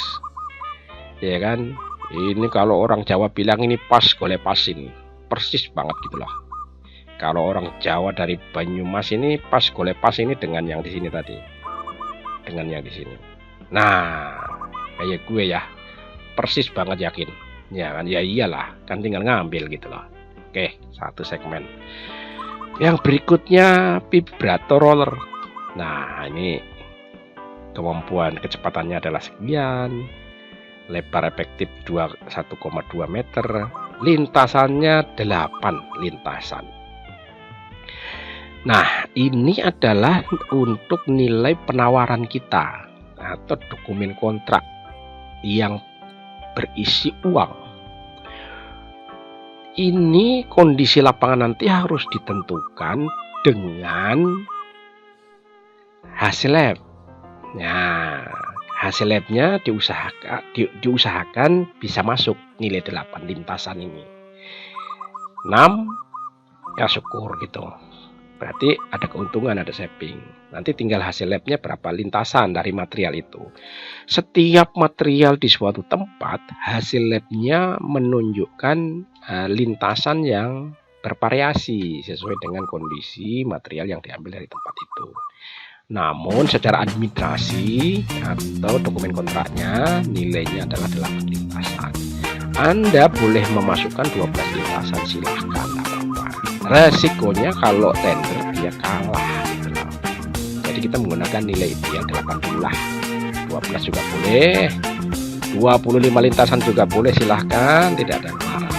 ya kan. Ini kalau orang Jawa bilang ini pas golek pasin, persis banget gitu loh. Kalau orang Jawa dari Banyumas ini pas golek pas ini dengan yang di sini tadi, dengan yang di sini. Nah kayak gue ya, persis banget yakin ya kan. Ya iyalah kan, tinggal ngambil gitu loh. Oke, satu segmen. Yang berikutnya vibrator roller. Nah ini kemampuan kecepatannya adalah sekian, lebar efektif 1,2 meter, lintasannya 8 lintasan. Nah ini adalah untuk nilai penawaran kita atau dokumen kontrak yang berisi uang. Ini kondisi lapangan nanti harus ditentukan dengan hasil lab. Nah, hasil labnya diusahakan bisa masuk nilai 8 lintasan ini. 6 ya syukur gitu. Berarti ada keuntungan, ada saving. Nanti tinggal hasil labnya berapa lintasan dari material itu. Setiap material di suatu tempat, hasil labnya menunjukkan lintasan yang bervariasi sesuai dengan kondisi material yang diambil dari tempat itu. Namun secara administrasi atau dokumen kontraknya nilainya adalah 8 lintasan. Anda boleh memasukkan 12 lintasan, silahkan, apa-apa. Resikonya kalau tender dia kalah gitu loh. Jadi kita menggunakan nilai ideal 80 lah. 12 juga boleh, 25 lintasan juga boleh, silahkan, tidak ada masalah.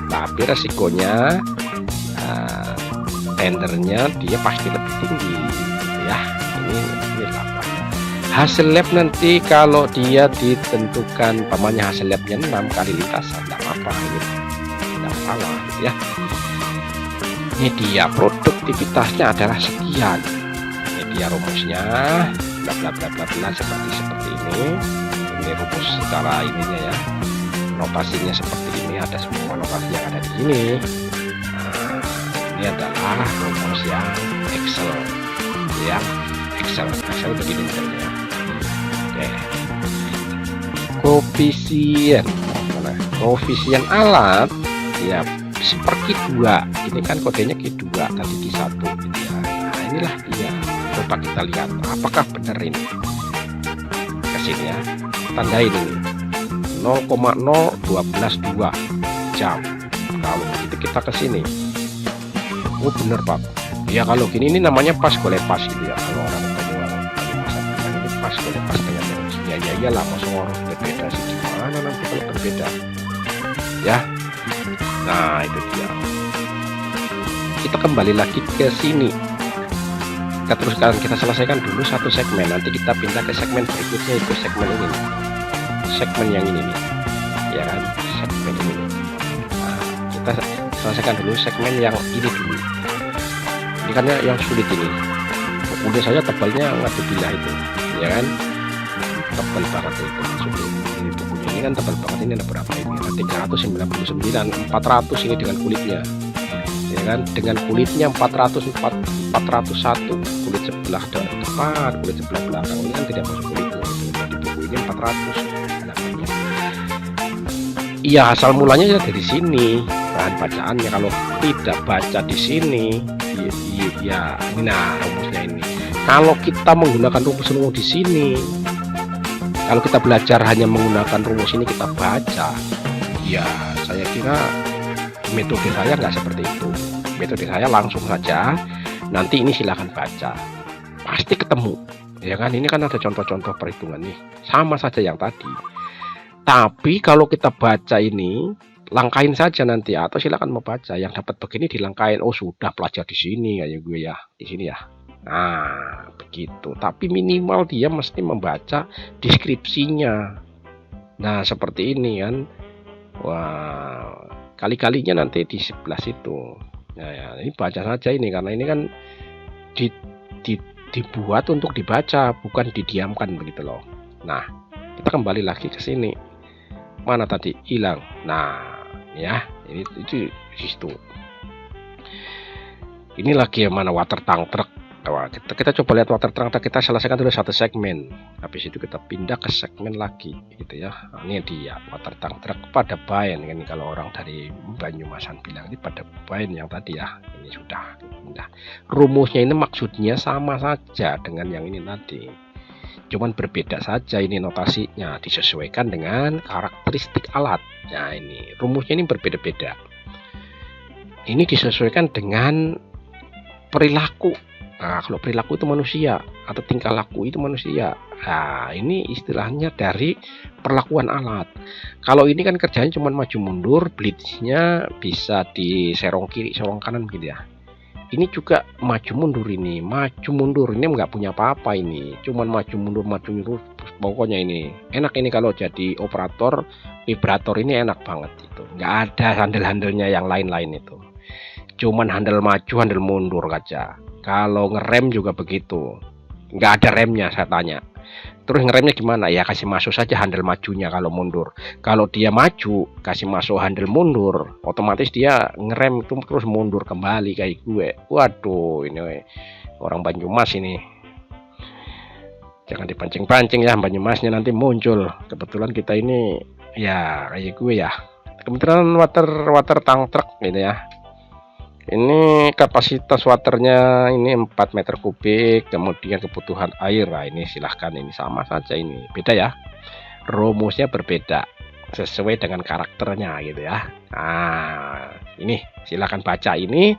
Tapi resikonya tendernya dia pasti lebih tinggi gitu ya. Ini apa? Hasil lab nanti kalau dia ditentukan pamannya hasil labnya 6 kali lintasan, tidak apa-apa, ini tidak masalah gitu ya. Ini dia produktivitasnya adalah sekian. Ini dia rumusnya, bla bla bla bla bla, seperti ini. Ini rumus secara ininya ya, notasinya seperti ini, ada semua notasi yang ada di sini. Nah, ini adalah rumus yang Excel, Excel begini misalnya. Oke. Koefisien alat ya 1/Q2. Ini kan kodenya Q2 tadi Q1 gitu ya. Nah inilah dia, coba kita lihat apakah benar ini. Ke sini ya, tandain ini 0,0122 jam. Kalau begitu kita ke sini. Oh bener Pak. Ya kalau gini ini namanya pas golek pas gitu ya. Kalau orang ini pas golek pas dengan ya iyalah, masa orang berbeda sih, gimana nanti kalau berbeda ya. Nah itu dia, kita kembali lagi ke sini, kita teruskan, kita selesaikan dulu satu segmen, nanti kita pindah ke segmen berikutnya, itu segmen ini, segmen yang ini nih ya kan, segmen ini. Nah, kita selesaikan dulu segmen yang ini dulu, ini kan yang sulit ini, Kulit saya tebalnya nggak dibilah itu, ya kan? Tebal banget itu maksudnya. Ini bukunya ini kan tebal banget, ini ada berapa ini? Ada 399, 400 ini dengan kulitnya. Ya kan, dengan kulitnya 401, kulit sebelah depan, kulit sebelah belakang ini kan tidak masuk kulitnya gitu. Jadi buku ini 400 halamannya. Iya, asal mulanya ya dari sini bahan bacaannya. Kalau tidak baca di sini ya nah rumusnya ini. Kalau kita menggunakan rumus-rumus di sini, kalau kita belajar hanya menggunakan rumus ini kita baca, ya saya kira metode saya nggak seperti itu. Metode saya langsung saja, nanti ini silahkan baca, pasti ketemu, ya kan? Ini kan ada contoh-contoh perhitungan nih, sama saja yang tadi. Tapi kalau kita baca ini, langkain saja nanti, atau silakan membaca yang dapat begini dilangkain. Oh sudah pelajar di sini kayak gue ya, di sini ya. Nah begitu. Tapi minimal dia mesti membaca deskripsinya. Nah seperti ini kan. Wah kali-kalinya nanti di sebelah situ. Nah ya, ini baca saja ini, karena ini kan dibuat untuk dibaca, bukan didiamkan begitu loh. Nah kita kembali lagi ke sini. Mana tadi hilang? Nah ya ini itu di situ. Ini lagi yang mana, water tank truck. Kita coba lihat water tank truck, kita selesaikan dulu satu segmen, habis itu kita pindah ke segmen lagi gitu ya. Nah, ini dia water tank truck pada bain ini, kalau orang dari Banyumasan bilang ini pada bain yang tadi ya. Ini sudah pindah. Rumusnya ini maksudnya sama saja dengan yang ini tadi, cuman berbeda saja ini notasinya, disesuaikan dengan karakteristik alat. Nah ini rumusnya ini berbeda-beda, ini disesuaikan dengan perilaku. Nah kalau perilaku itu manusia, atau tingkah laku itu manusia. Nah ini istilahnya dari perlakuan alat. Kalau ini kan kerjanya cuma maju mundur, blitznya bisa di serong kiri serong kanan gitu ya. Ini juga maju mundur, ini maju mundur, ini nggak punya apa-apa, ini cuman maju mundur pokoknya ini enak. Ini kalau jadi operator vibrator ini enak banget, itu nggak ada handle-handlenya yang lain-lain, itu cuman handle maju handle mundur aja. Kalau ngerem juga begitu, nggak ada remnya. Saya tanya terus ngeremnya gimana, ya kasih masuk saja handle majunya kalau mundur. Kalau dia maju kasih masuk handle mundur, otomatis dia ngerem itu terus mundur kembali kayak gue. Waduh ini orang Banyumas ini, jangan dipancing-pancing ya, Banyumasnya nanti muncul. Kebetulan kita ini ya kayak gue ya, kebetulan water tank truck gitu ya. Ini kapasitas waternya ini 4 meter kubik, kemudian kebutuhan air, nah ini silahkan, ini sama saja, ini beda ya, rumusnya berbeda sesuai dengan karakternya gitu ya. Nah ini silahkan baca, ini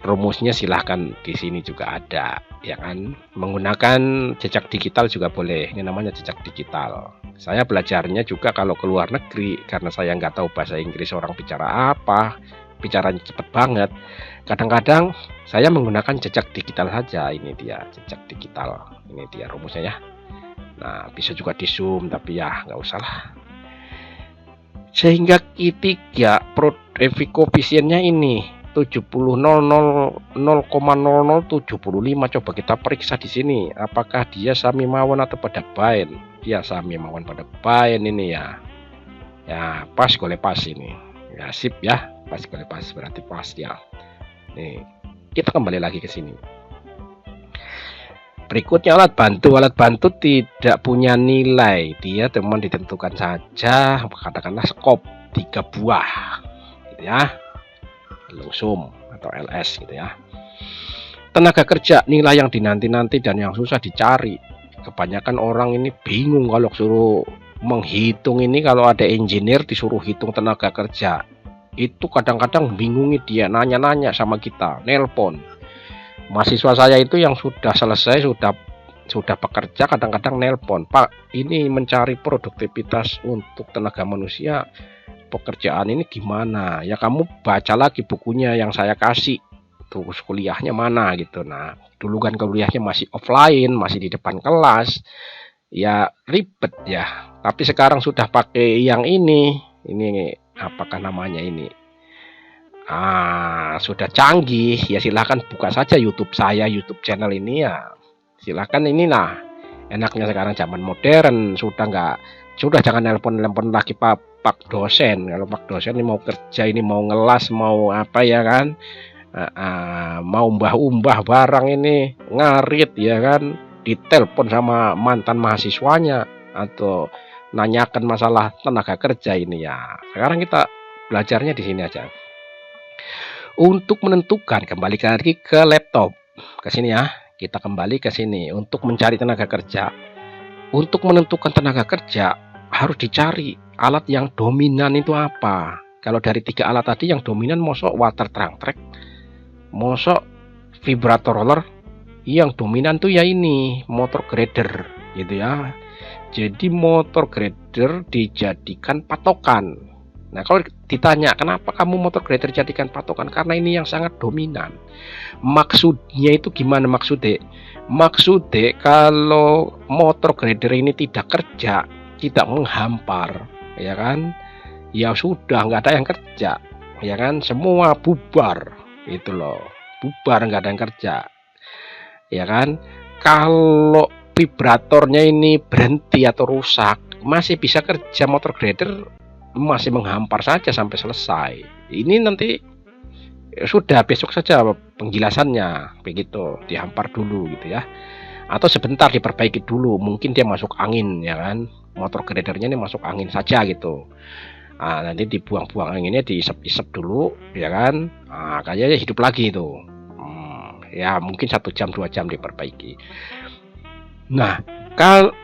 rumusnya silahkan di sini juga ada ya kan. Menggunakan jejak digital juga boleh, ini namanya jejak digital. Saya belajarnya juga kalau ke luar negeri, karena saya nggak tahu bahasa Inggris orang bicara apa, bicaranya cepet banget. Kadang-kadang saya menggunakan jejak digital saja. Ini dia jejak digital, ini dia rumusnya ya. Nah bisa juga di zoom, tapi ya nggak usah lah. Sehingga ketiga koefisiennya ini 70,00,00,075. Coba kita periksa di sini, apakah dia sami mawon atau pada bain. Ya sami mawon pada bain ini ya. Ya pas golek pas ini. Ya sip ya, pas golek pas berarti pas ya. Nih kita kembali lagi ke sini. Berikutnya alat bantu. Alat bantu tidak punya nilai, dia teman ditentukan saja, katakanlah skop 3 buah gitu ya, lungsum atau LS gitu ya. Tenaga kerja, nilai yang dinanti-nanti dan yang susah dicari. Kebanyakan orang ini bingung kalau suruh menghitung ini. Kalau ada engineer disuruh hitung tenaga kerja, itu kadang-kadang bingungi dia, nanya-nanya sama kita, nelpon. Mahasiswa saya itu yang sudah selesai, sudah bekerja, kadang-kadang nelpon, Pak ini mencari produktivitas untuk tenaga manusia, pekerjaan ini gimana ya, kamu baca lagi bukunya yang saya kasih, terus kuliahnya mana gitu. Nah dulu kan kuliahnya masih offline, masih di depan kelas, ya ribet ya. Tapi sekarang sudah pakai yang ini apakah namanya ini, sudah canggih ya. Silahkan buka saja YouTube saya, YouTube channel ini ya, Silakan, inilah enaknya sekarang zaman modern, sudah jangan nelpon lagi pak dosen. Kalau pak dosen ini mau kerja, ini mau ngelas, mau apa ya kan, mau umbah barang ini ngarit ya kan, ditelepon sama mantan mahasiswanya atau nanyakan masalah tenaga kerja ini ya. Sekarang kita belajarnya di sini aja. Untuk menentukan, kembali lagi ke laptop, ke sini ya. Kita kembali ke sini untuk mencari tenaga kerja. Untuk menentukan tenaga kerja harus dicari alat yang dominan itu apa. Kalau dari 3 alat tadi yang dominan, mosok water trunk track, mosok vibrator roller, yang dominan tuh ya ini motor grader gitu ya. Jadi motor grader dijadikan patokan. Nah, kalau ditanya kenapa kamu motor grader jadikan patokan, karena ini yang sangat dominan. Maksudnya itu gimana maksudnya? Maksudnya kalau motor grader ini tidak kerja, tidak menghampar, ya kan? Ya sudah, nggak ada yang kerja, ya kan? Semua bubar, itu loh. Bubar, nggak ada yang kerja, ya kan? Kalau vibratornya ini berhenti atau rusak, masih bisa kerja motor grader, masih menghampar saja sampai selesai. Ini nanti sudah besok saja penjelasannya, begitu, dihampar dulu gitu ya, atau sebentar diperbaiki dulu, mungkin dia masuk angin ya kan, motor gradernya ini masuk angin saja gitu. Nanti dibuang-buang anginnya, diisep-isep dulu ya kan, kayaknya hidup lagi itu. Ya mungkin 1 jam 2 jam diperbaiki. Nah,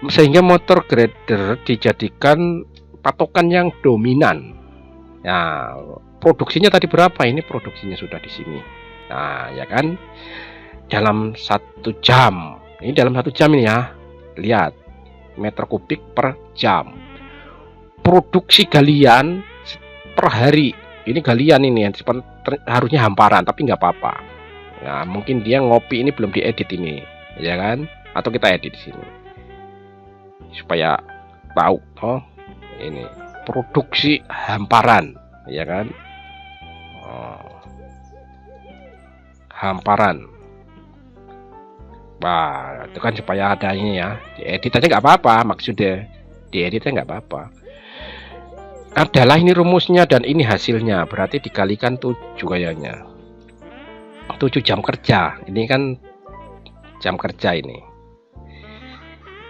sehingga motor grader dijadikan patokan yang dominan. Nah, produksinya tadi berapa? Ini produksinya sudah di sini. Nah, ya kan, dalam 1 jam. Ini dalam 1 jam ini ya. Lihat, meter kubik per jam. Produksi galian per hari. Ini galian ini harusnya hamparan, tapi nggak apa-apa. Nah, mungkin dia ngopi ini belum diedit ini, ya kan? Atau kita edit di sini supaya tahu, ini produksi hamparan, ya kan? Hamparan. Wah, itu kan supaya ada ini ya. Diedit aja nggak apa-apa, maksudnya dieditnya nggak apa-apa. Adalah ini rumusnya dan ini hasilnya, berarti dikalikan 7 kayaknya. 7 jam kerja. Ini kan jam kerja ini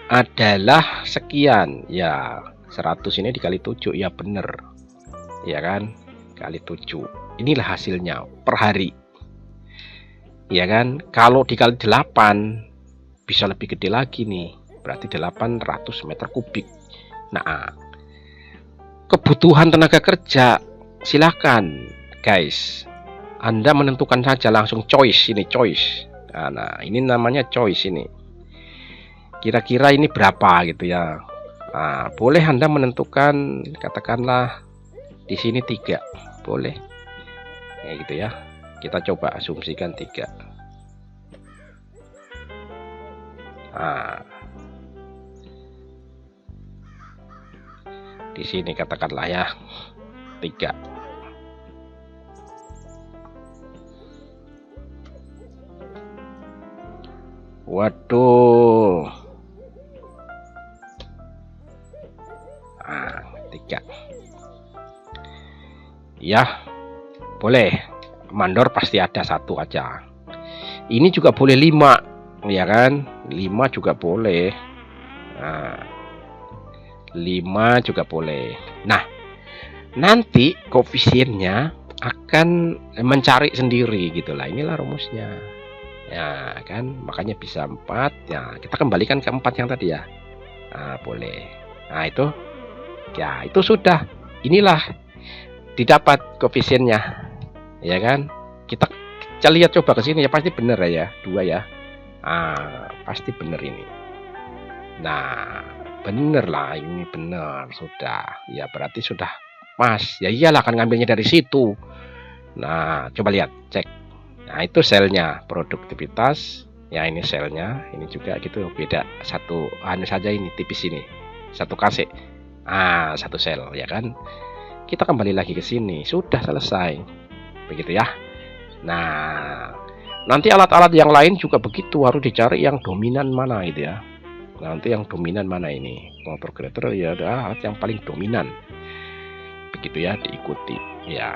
adalah sekian ya, 100 ini dikali 7 ya bener ya kan, kali 7, inilah hasilnya per hari ya kan. Kalau dikali 8 bisa lebih gede lagi nih, berarti 800 meter kubik. Nah, kebutuhan tenaga kerja silakan guys, Anda menentukan saja langsung choice, ini choice. Nah, ini namanya choice ini. Kira-kira ini berapa gitu ya. Nah, boleh Anda menentukan, katakanlah di sini 3, boleh. Ya gitu ya. Kita coba asumsikan 3. Nah, di sini katakanlah ya 3. Waduh. 3. Ya, boleh. Mandor pasti ada 1 aja. Ini juga boleh 5, ya kan? 5 juga boleh. Nah, 5 juga boleh. Nah, nanti koefisiennya akan mencari sendiri gitulah. Inilah rumusnya. Ya kan, makanya bisa 4 ya. Kita kembalikan ke 4 yang tadi ya. Nah, boleh. Nah, itu ya, itu sudah. Inilah didapat koefisiennya, ya kan. Kita lihat coba ke sini ya, pasti bener ya, 2 ya. Pasti bener ini. Nah, bener lah, ini bener sudah. Ya berarti sudah pas. Ya iyalah, kan ngambilnya dari situ. Nah, coba lihat, cek. Nah, itu selnya, produktivitas. Ya ini selnya, ini juga gitu, beda. Satu hanya saja ini tipis ini, 1 kase. 1 sel ya kan. Kita kembali lagi ke sini, sudah selesai. Begitu ya. Nah, Nanti alat-alat yang lain juga begitu, harus dicari yang dominan mana gitu ya. Nanti yang dominan mana ini, motor grader ya ada alat yang paling dominan. Begitu ya, diikuti. Ya.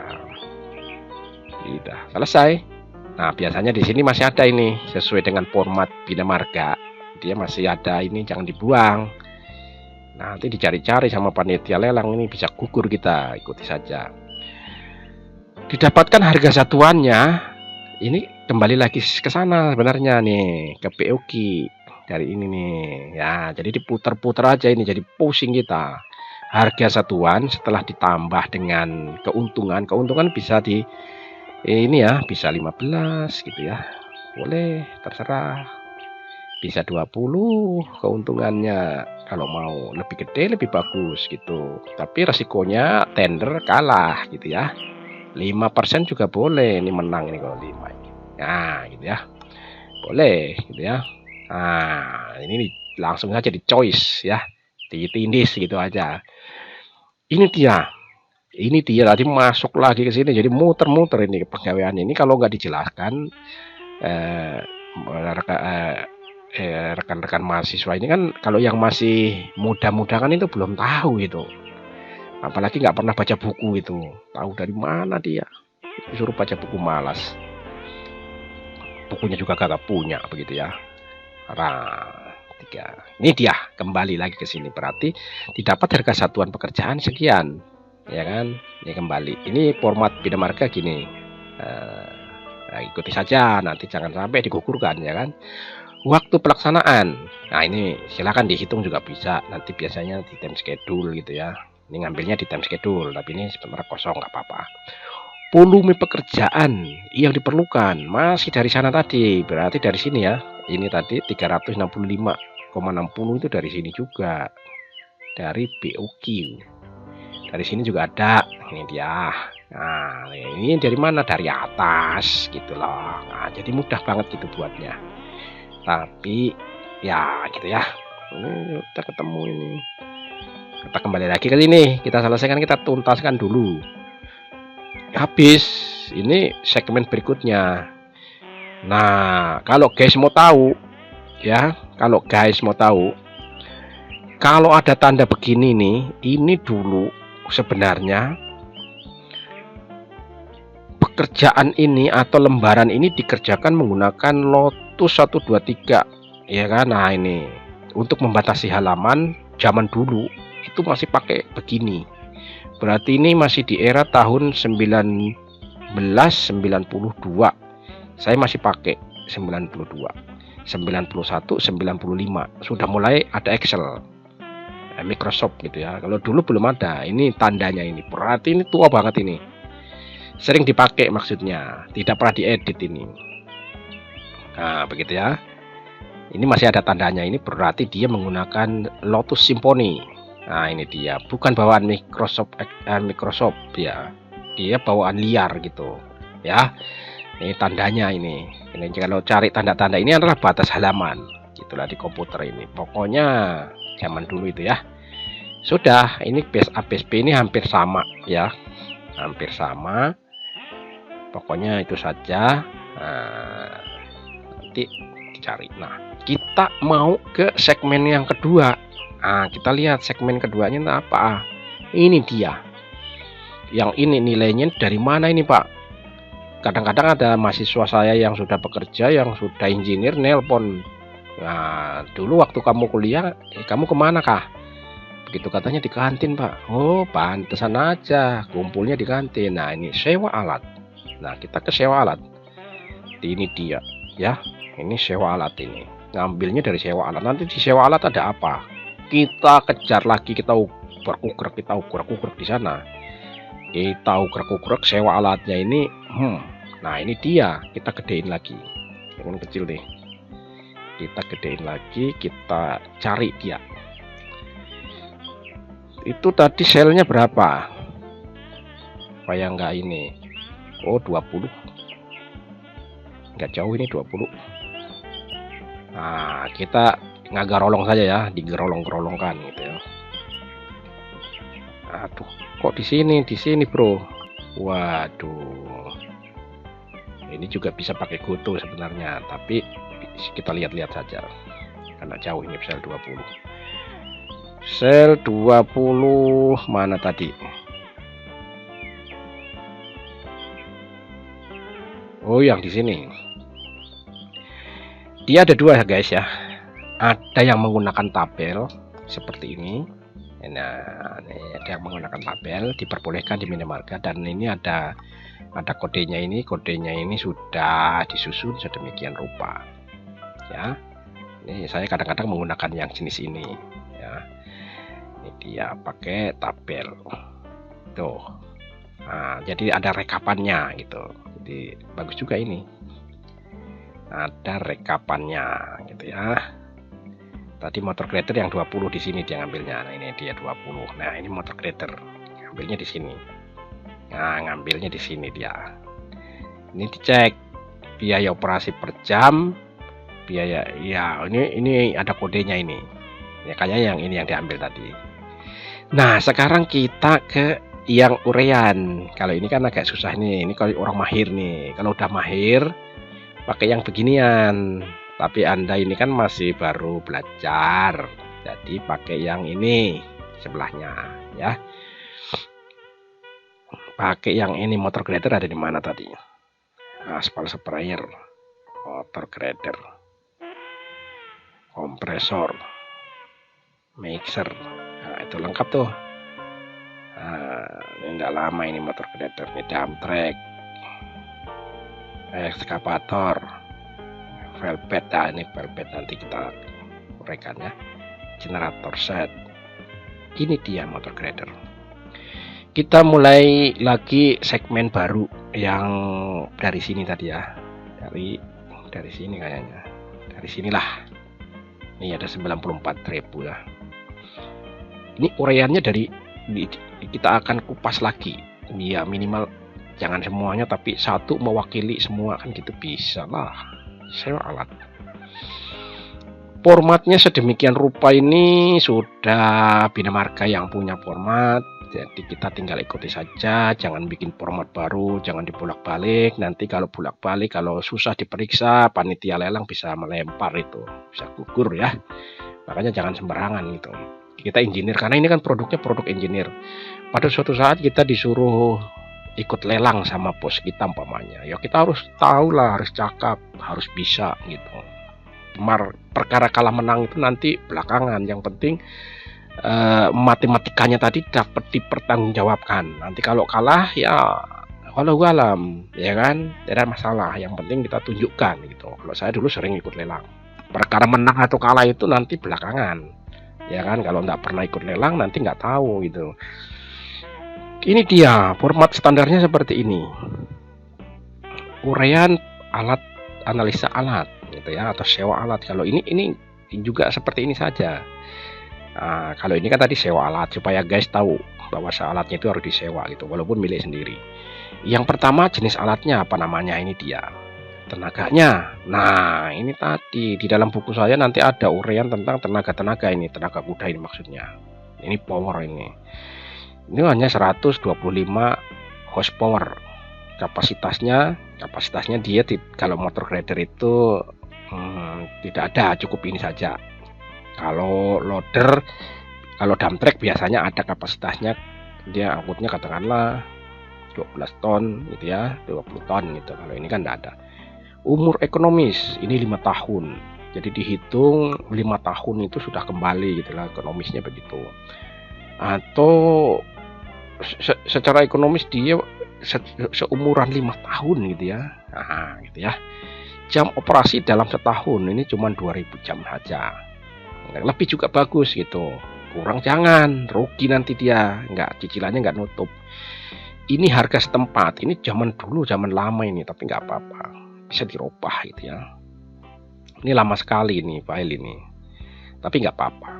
Sudah selesai. Nah, biasanya di sini masih ada ini sesuai dengan format Bina Marga. Dia masih ada ini, jangan dibuang. Nanti dicari-cari sama panitia lelang, ini bisa gugur kita, ikuti saja. Didapatkan harga satuannya, ini kembali lagi ke sana sebenarnya nih, ke POG dari ini nih. Ya, jadi diputar-putar aja ini, jadi pusing kita. Harga satuan setelah ditambah dengan keuntungan bisa di ini ya, bisa 15 gitu ya. Boleh, terserah. Bisa 20 keuntungannya, kalau mau lebih gede lebih bagus gitu, tapi resikonya tender kalah gitu ya. 5% juga boleh, ini menang ini kalau 5 ini. Nah gitu ya, boleh gitu ya. Nah ini langsung aja di choice ya, ditindis gitu aja. Ini dia tadi masuk lagi ke sini, jadi muter-muter ini pegawaian ini. Kalau nggak dijelaskan rekan-rekan mahasiswa ini kan, kalau yang masih muda-muda kan itu belum tahu itu, apalagi nggak pernah baca buku itu, tahu dari mana dia, disuruh baca buku malas, bukunya juga kagak punya begitu ya. Nah, ini dia kembali lagi ke sini, berarti didapat harga satuan pekerjaan sekian ya kan. Ini kembali, ini format Bina Marga gini. Nah, ikuti saja, nanti jangan sampai digugurkan ya kan. Waktu pelaksanaan, nah ini silakan dihitung juga bisa, nanti biasanya di time schedule gitu ya. Ini ngambilnya di time schedule, tapi ini sebenarnya kosong nggak apa-apa. Volume pekerjaan yang diperlukan masih dari sana tadi, berarti dari sini ya. Ini tadi 365,60 itu dari sini juga, dari BOQ. Dari sini juga ada, ini dia. Nah ini dari mana? Dari atas gitu loh. Nah jadi mudah banget gitu buatnya. Tapi ya gitu ya, ini udah ketemu ini. Kita kembali lagi ke sini, kita selesaikan, kita tuntaskan dulu. Habis ini segmen berikutnya. Nah kalau guys mau tahu ya, kalau ada tanda begini nih, ini dulu sebenarnya pekerjaan ini atau lembaran ini dikerjakan menggunakan Lotus 123 ya kan. Nah ini untuk membatasi halaman zaman dulu itu masih pakai begini, berarti ini masih di era tahun 1992. Saya masih pakai 92, 91, 95 sudah mulai ada Excel, Microsoft gitu ya. Kalau dulu belum ada, ini tandanya ini, berarti ini tua banget ini, sering dipakai maksudnya, tidak pernah diedit ini. Nah begitu ya, ini masih ada tandanya, ini berarti dia menggunakan Lotus Symphony. Nah ini dia, bukan bawaan Microsoft ya, dia bawaan liar gitu ya. Ini tandanya ini kalau cari tanda-tanda ini adalah batas halaman gitulah di komputer ini. Pokoknya zaman dulu itu ya. Sudah, ini base A base B ini hampir sama ya, hampir sama. Pokoknya itu saja. Nah, nanti dicari. Nah, kita mau ke segmen yang kedua. Nah, kita lihat segmen keduanya apa. Ini dia. Yang ini nilainya dari mana ini, Pak? Kadang-kadang ada mahasiswa saya yang sudah bekerja, yang sudah engineer, nelpon. Nah, dulu waktu kamu kuliah, kamu kemana kah? Begitu katanya di kantin, Pak. Oh, pantesan aja kumpulnya di kantin. Nah, ini sewa alat. Nah, kita ke sewa alat. Ini dia ya. Ini sewa alat ini. Ngambilnya dari sewa alat. Nanti di sewa alat ada apa? Kita kejar lagi, kita ukur-ukur di sana. Kita ukur-ukur sewa alatnya ini. Nah, ini dia. Kita gedein lagi. Yang kecil nih. Kita gedein lagi, kita cari dia. Itu tadi selnya berapa? Supaya enggak ini. Oh, 20. Enggak jauh ini 20. Nah, kita ngagarolong saja ya, digerolong-gerolongkan gitu ya. Aduh, kok di sini, Bro. Waduh. ini juga bisa pakai GoTo sebenarnya, tapi kita lihat-lihat saja karena jauh ini sel 20. Sel 20 mana tadi? Oh, yang di sini. Dia ada dua ya guys ya. Ada yang menggunakan tabel seperti ini. Nah, ini ada yang menggunakan tabel, diperbolehkan di minimarket, dan ini ada kodenya ini. Kodenya ini sudah disusun sedemikian rupa. Ya. Ini saya kadang-kadang menggunakan yang jenis ini ya. Ini dia pakai tabel. Tuh. Nah, jadi ada rekapannya gitu. Jadi bagus juga ini. Ada rekapannya gitu ya. Tadi motor grader yang 20 di sini dia ngambilnya. Nah, ini dia 20. Nah, ini motor grader. Ngambilnya di sini. Nah, ngambilnya di sini dia. Ini dicek biaya operasi per jam, biaya ya ini ada kodenya ini. Ya kayaknya yang ini yang diambil tadi. Nah, sekarang kita ke yang urean. Kalau ini kan agak susah nih. Ini kalau orang mahir nih. Kalau udah mahir pakai yang beginian. Tapi Anda ini kan masih baru belajar, jadi pakai yang ini sebelahnya ya. Pakai yang ini. Motor grader ada di mana tadi? Aspal sprayer, motor grader, kompresor, mixer. Nah, itu lengkap tuh. Nah, ini tidak lama ini motor grader. Ini dump track, ekskavator, velvet. Nah, ini velvet nanti kita uraikan ya. Generator set. Ini dia motor grader. Kita mulai lagi segmen baru yang dari sini tadi ya. Dari sini kayaknya. Dari sinilah. Ini ada 94.000 ya. Ini uraiannya dari kita akan kupas lagi. Ya minimal jangan semuanya, tapi satu mewakili semua kan gitu bisa lah. Sewa alat. Formatnya sedemikian rupa ini sudah Bina Marga yang punya format, jadi kita tinggal ikuti saja, jangan bikin format baru, jangan dibolak-balik. Nanti kalau bolak-balik, kalau susah diperiksa, panitia lelang bisa melempar itu, bisa gugur ya. Makanya jangan sembarangan gitu. Kita engineer, karena ini kan produknya produk engineer. Pada suatu saat kita disuruh ikut lelang sama bos kita umpamanya, ya kita harus tahu lah, harus cakap, harus bisa gitu. Perkara kalah menang itu nanti belakangan, yang penting matematikanya tadi dapat dipertanggungjawabkan. Nanti kalau kalah ya walau alam ya kan, tidak ada masalah, yang penting kita tunjukkan gitu. Kalau saya dulu sering ikut lelang, perkara menang atau kalah itu nanti belakangan ya kan. Kalau nggak pernah ikut lelang nanti nggak tahu gitu. Ini dia format standarnya seperti ini. Uraian alat, analisa alat gitu ya, atau sewa alat. Kalau ini juga seperti ini saja. Nah, kalau ini kan tadi sewa alat, supaya guys tahu bahwa alatnya itu harus disewa gitu, walaupun milik sendiri. Yang pertama jenis alatnya apa namanya, ini dia. Tenaganya. Nah, ini tadi di dalam buku saya nanti ada uraian tentang tenaga ini, tenaga kuda ini maksudnya. Ini power ini. Ini hanya 125 horsepower. Kapasitasnya dia kalau motor grader itu tidak ada, cukup ini saja. Kalau loader, kalau dump track biasanya ada kapasitasnya, dia angkutnya katakanlah 12 ton gitu ya, 20 ton gitu. Kalau ini kan tidak ada. Umur ekonomis ini 5 tahun. Jadi dihitung 5 tahun itu sudah kembali gitu lah, ekonomisnya begitu. Atau secara ekonomis dia seumuran 5 tahun gitu ya. Nah, gitu ya. Jam operasi dalam setahun ini cuma 2000 jam saja. Lebih juga bagus gitu. Kurang jangan, rugi nanti dia, cicilannya nggak nutup. Ini harga setempat, ini zaman dulu, zaman lama ini, tapi nggak apa-apa, bisa dirubah gitu ya. Ini lama sekali nih file ini, tapi nggak apa-apa.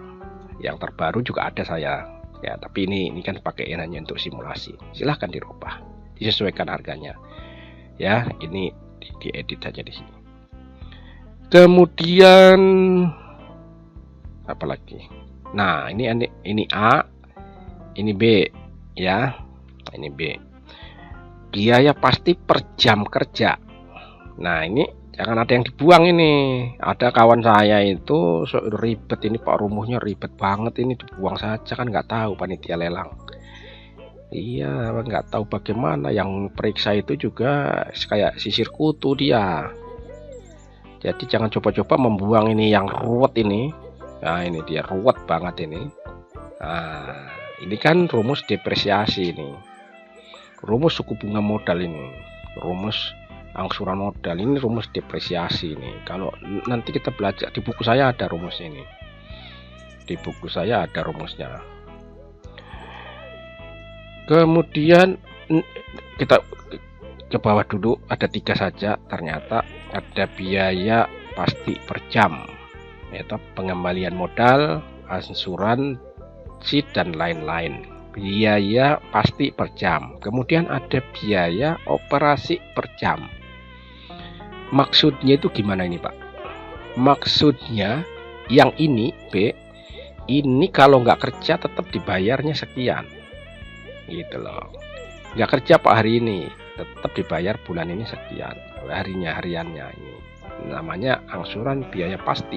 Yang terbaru juga ada saya. Ya, tapi ini kan pakai hanya untuk simulasi. Silahkan dirubah, disesuaikan harganya. Ya, ini diedit saja di sini. Kemudian apa lagi? Nah, ini A, ini B, ya. Ini B. Biaya pasti per jam kerja. Nah ini jangan ada yang dibuang ini. Ada kawan saya itu ribet ini Pak, rumusnya ribet banget ini, dibuang saja kan nggak tahu panitia lelang. Iya, nggak tahu bagaimana, yang periksa itu juga kayak sisir kutu dia. Jadi jangan coba-coba membuang ini yang ruwet ini. Nah ini dia ruwet banget ini. Nah ini kan rumus depresiasi ini, rumus suku bunga modal ini, rumus angsuran modal ini, rumus depresiasi ini. Kalau nanti kita belajar di buku saya ada rumus ini, di buku saya ada rumusnya. Kemudian kita ke bawah dulu, ada 3 saja ternyata. Ada biaya pasti per jam, yaitu pengembalian modal, asuransi dan lain-lain. Biaya pasti per jam. Kemudian ada biaya operasi per jam. Maksudnya itu gimana ini Pak? Maksudnya yang ini B, ini kalau nggak kerja tetap dibayarnya sekian, gitu loh. Nggak kerja Pak hari ini, tetap dibayar bulan ini sekian, hariannya ini. Namanya angsuran biaya pasti.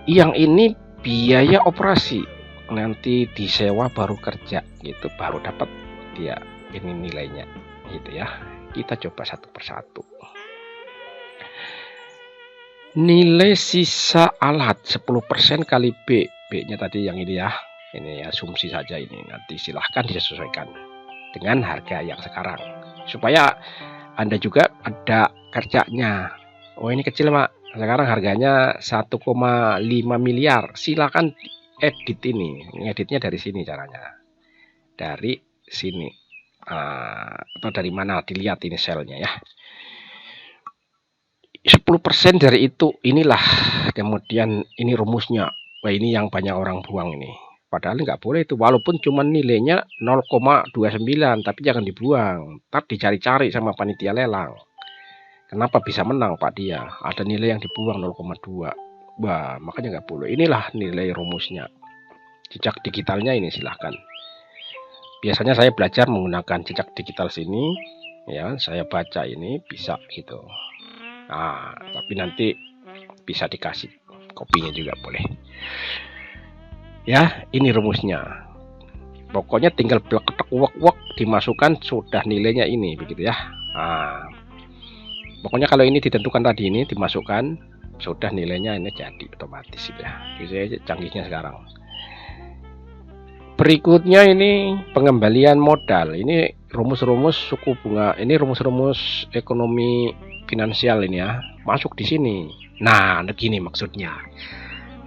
Yang ini biaya operasi, nanti disewa baru kerja, gitu, baru dapat dia ini nilainya, gitu ya. Kita coba satu persatu. Nilai sisa alat 10% kali B. B-nya tadi yang ini ya. Ini asumsi saja ini. Nanti silahkan disesuaikan dengan harga yang sekarang. Supaya Anda juga ada kerjanya. Oh ini kecil Pak. Sekarang harganya 1,5 miliar. Silahkan edit ini. Ngeditnya dari sini caranya. Dari sini. Atau dari mana? Dilihat ini selnya ya. 10% dari itu, inilah kemudian ini rumusnya. Wah ini yang banyak orang buang ini, padahal nggak boleh itu, walaupun cuma nilainya 0,29 tapi jangan dibuang, ntar dicari-cari sama panitia lelang. Kenapa bisa menang Pak dia, ada nilai yang dibuang 0,2. Wah makanya nggak boleh. Inilah nilai rumusnya. Jejak digitalnya ini silahkan. Biasanya saya belajar menggunakan jejak digital sini ya, saya baca ini bisa gitu. Nah, tapi nanti bisa dikasih kopinya juga boleh. Ya, ini rumusnya. Pokoknya tinggal ketek wak dimasukkan sudah nilainya ini begitu ya. Nah, pokoknya kalau ini ditentukan tadi ini dimasukkan sudah nilainya ini jadi otomatis ya. Bisa canggihnya sekarang. Berikutnya ini pengembalian modal. Ini rumus-rumus suku bunga. Ini rumus-rumus ekonomi finansial ini ya, masuk di sini. Nah, begini maksudnya.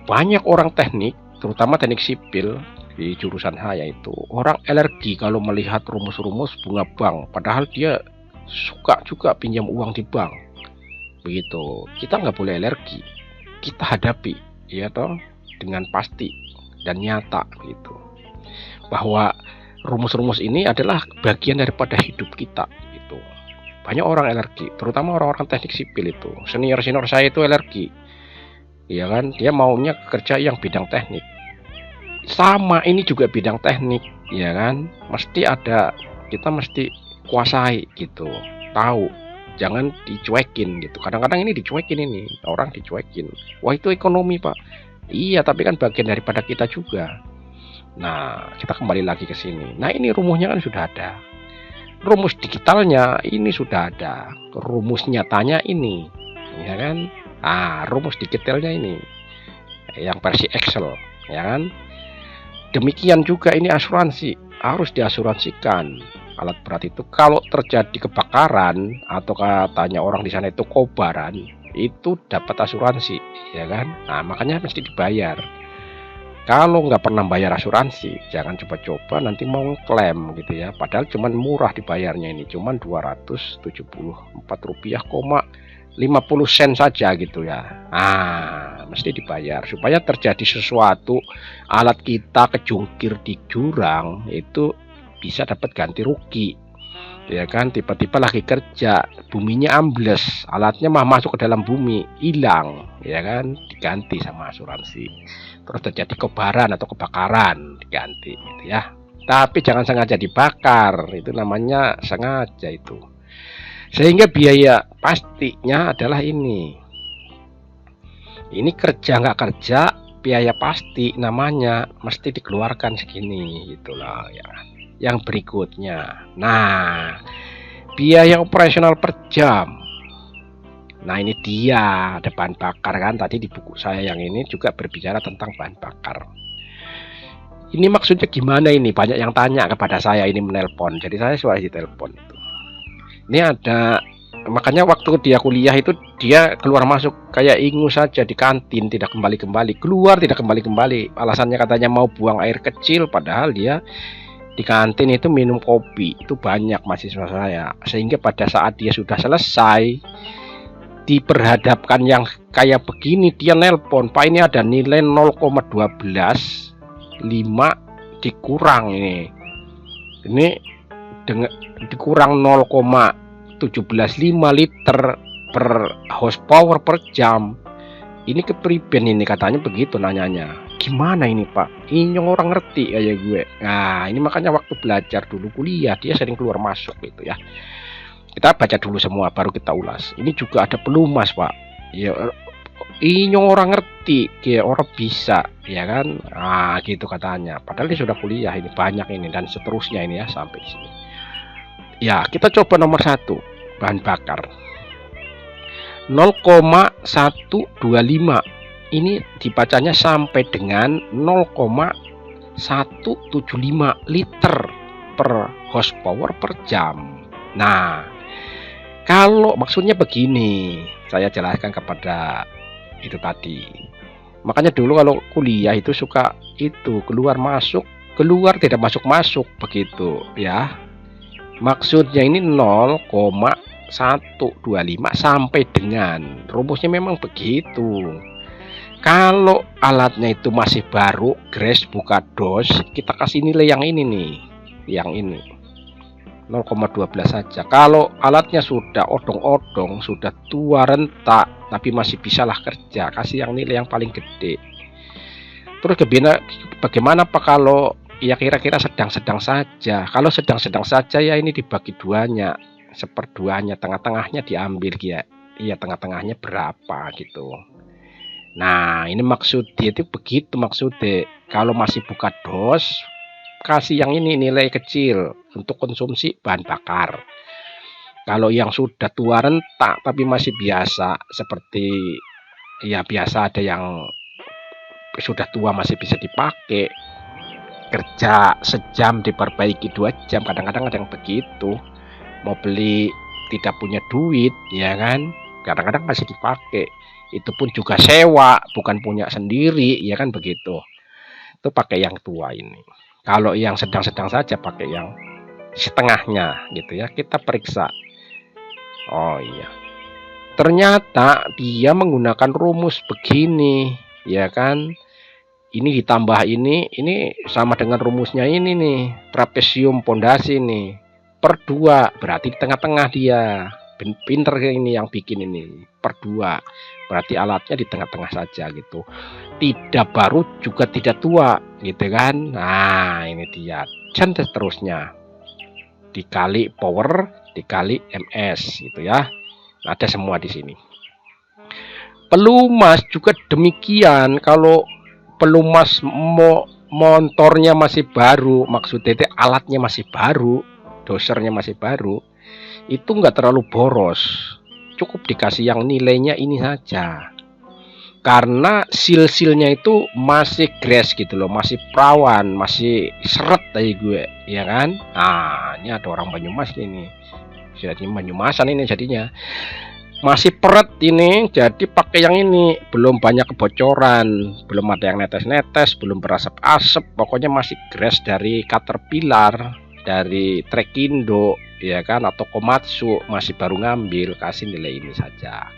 Banyak orang teknik, terutama teknik sipil di jurusan saya itu, orang alergi kalau melihat rumus-rumus bunga bank, padahal dia suka juga pinjam uang di bank. Begitu. Kita nggak boleh alergi. Kita hadapi, ya toh, dengan pasti dan nyata gitu. Bahwa rumus-rumus ini adalah bagian daripada hidup kita gitu. Banyak orang alergi, terutama orang-orang teknik sipil itu. Senior-senior saya itu alergi. Ya kan, dia maunya kerja yang bidang teknik. Sama ini juga bidang teknik, ya kan? Mesti ada, kita mesti kuasai gitu. Tahu, jangan dicuekin gitu. Kadang-kadang ini dicuekin ini, orang dicuekin. Wah, itu ekonomi, Pak. Iya, tapi kan bagian daripada kita juga. Nah, kita kembali lagi ke sini. Nah, ini rumusnya kan sudah ada. Rumus digitalnya ini sudah ada, rumus nyatanya ini, ya kan? Rumus digitalnya ini, yang versi Excel, ya kan? Demikian juga ini asuransi, harus diasuransikan. Alat berat itu kalau terjadi kebakaran atau katanya orang di sana itu kobaran, itu dapat asuransi, ya kan? Nah, makanya mesti dibayar. Kalau nggak pernah bayar asuransi, jangan coba-coba nanti mau klaim gitu ya. Padahal cuman murah dibayarnya ini, cuman Rp274,50 saja gitu ya. Mesti dibayar supaya terjadi sesuatu, alat kita kejungkir di jurang itu bisa dapat ganti rugi. Ya kan, tiba-tiba lagi kerja, buminya ambles, alatnya mah masuk ke dalam bumi, hilang, ya kan, diganti sama asuransi. Terus terjadi kobaran atau kebakaran, diganti gitu ya. Tapi jangan sengaja dibakar, itu namanya sengaja itu. Sehingga biaya pastinya adalah ini kerja nggak kerja, biaya pasti namanya mesti dikeluarkan segini gitulah ya. Yang berikutnya, nah, biaya operasional per jam. Nah ini dia, ada bahan bakar kan, tadi di buku saya yang ini juga berbicara tentang bahan bakar. Ini maksudnya gimana ini? Banyak yang tanya kepada saya, ini menelpon, jadi saya suara di telepon itu. Ini ada, makanya waktu dia kuliah itu dia keluar masuk kayak ingus saja di kantin, tidak kembali-kembali, keluar tidak kembali-kembali. Alasannya katanya mau buang air kecil, padahal dia di kantin itu minum kopi. Itu banyak mahasiswa saya. Sehingga pada saat dia sudah selesai, diperhadapkan yang kayak begini, dia nelpon, Pak ini ada nilai 0,12, 5 dikurang ini dengan dikurang 0,175 liter per horsepower per jam. Ini kepriben ini, katanya begitu nanyanya. Gimana ini Pak? Ini orang ngerti kayak gue. Nah ini makanya waktu belajar dulu kuliah dia sering keluar masuk gitu ya. Kita baca dulu semua baru kita ulas. Ini juga ada pelumas Pak. Ya ini orang ngerti, kayak orang bisa, ya kan? Ah gitu katanya. Padahal dia sudah kuliah, ini banyak ini dan seterusnya ini ya sampai di sini. Ya kita coba nomor 1 bahan bakar 0,125. Ini dibacanya sampai dengan 0,175 liter per horsepower per jam. Nah kalau maksudnya begini, saya jelaskan kepada itu tadi. Makanya dulu kalau kuliah itu suka itu keluar masuk, keluar tidak masuk begitu ya. Maksudnya ini 0,125 sampai dengan, rumusnya memang begitu. Kalau alatnya itu masih baru, grace buka dos, kita kasih nilai yang ini nih, yang ini 0,12 saja. Kalau alatnya sudah odong-odong, sudah tua rentak, tapi masih bisalah kerja, kasih yang nilai yang paling gede. Terus bagaimana Pak kalau ya kira-kira sedang-sedang saja? Kalau sedang-sedang saja ya ini dibagi duanya, seperduanya, tengah-tengahnya diambil ya. Iya tengah-tengahnya berapa gitu. Nah ini maksudnya itu begitu maksudnya. Kalau masih buka dos, kasih yang ini nilai kecil untuk konsumsi bahan bakar. Kalau yang sudah tua rentak tapi masih biasa, seperti ya biasa ada yang sudah tua masih bisa dipakai, kerja sejam diperbaiki 2 jam, kadang-kadang ada yang begitu. Mau beli tidak punya duit ya kan, kadang-kadang masih dipakai, itu pun juga sewa bukan punya sendiri ya kan begitu. Itu pakai yang tua ini. Kalau yang sedang-sedang saja pakai yang setengahnya gitu ya, kita periksa. Oh iya, ternyata dia menggunakan rumus begini ya kan. Ini ditambah ini sama dengan rumusnya ini nih, trapesium pondasi nih per 2, berarti di tengah-tengah dia. Pinter ini yang bikin ini, per 2 berarti alatnya di tengah-tengah saja gitu, tidak baru juga tidak tua gitu kan. Nah ini dia, dan seterusnya dikali power dikali ms gitu ya. Ada semua di sini. Pelumas juga demikian. Kalau pelumas motornya masih baru, maksudnya alatnya masih baru, dosernya masih baru, itu enggak terlalu boros, cukup dikasih yang nilainya ini saja, karena sil-silnya itu masih grass gitu loh, masih perawan, masih seret dari gue ya kan. Nah ini ada orang Banyumas ini, jadi Banyumasan ini jadinya masih peret ini, jadi pakai yang ini, belum banyak kebocoran, belum ada yang netes-netes, belum berasap-asap, pokoknya masih grass dari Caterpillar, dari Trekindo ya kan, atau Komatsu, masih baru ngambil, kasih nilai ini saja.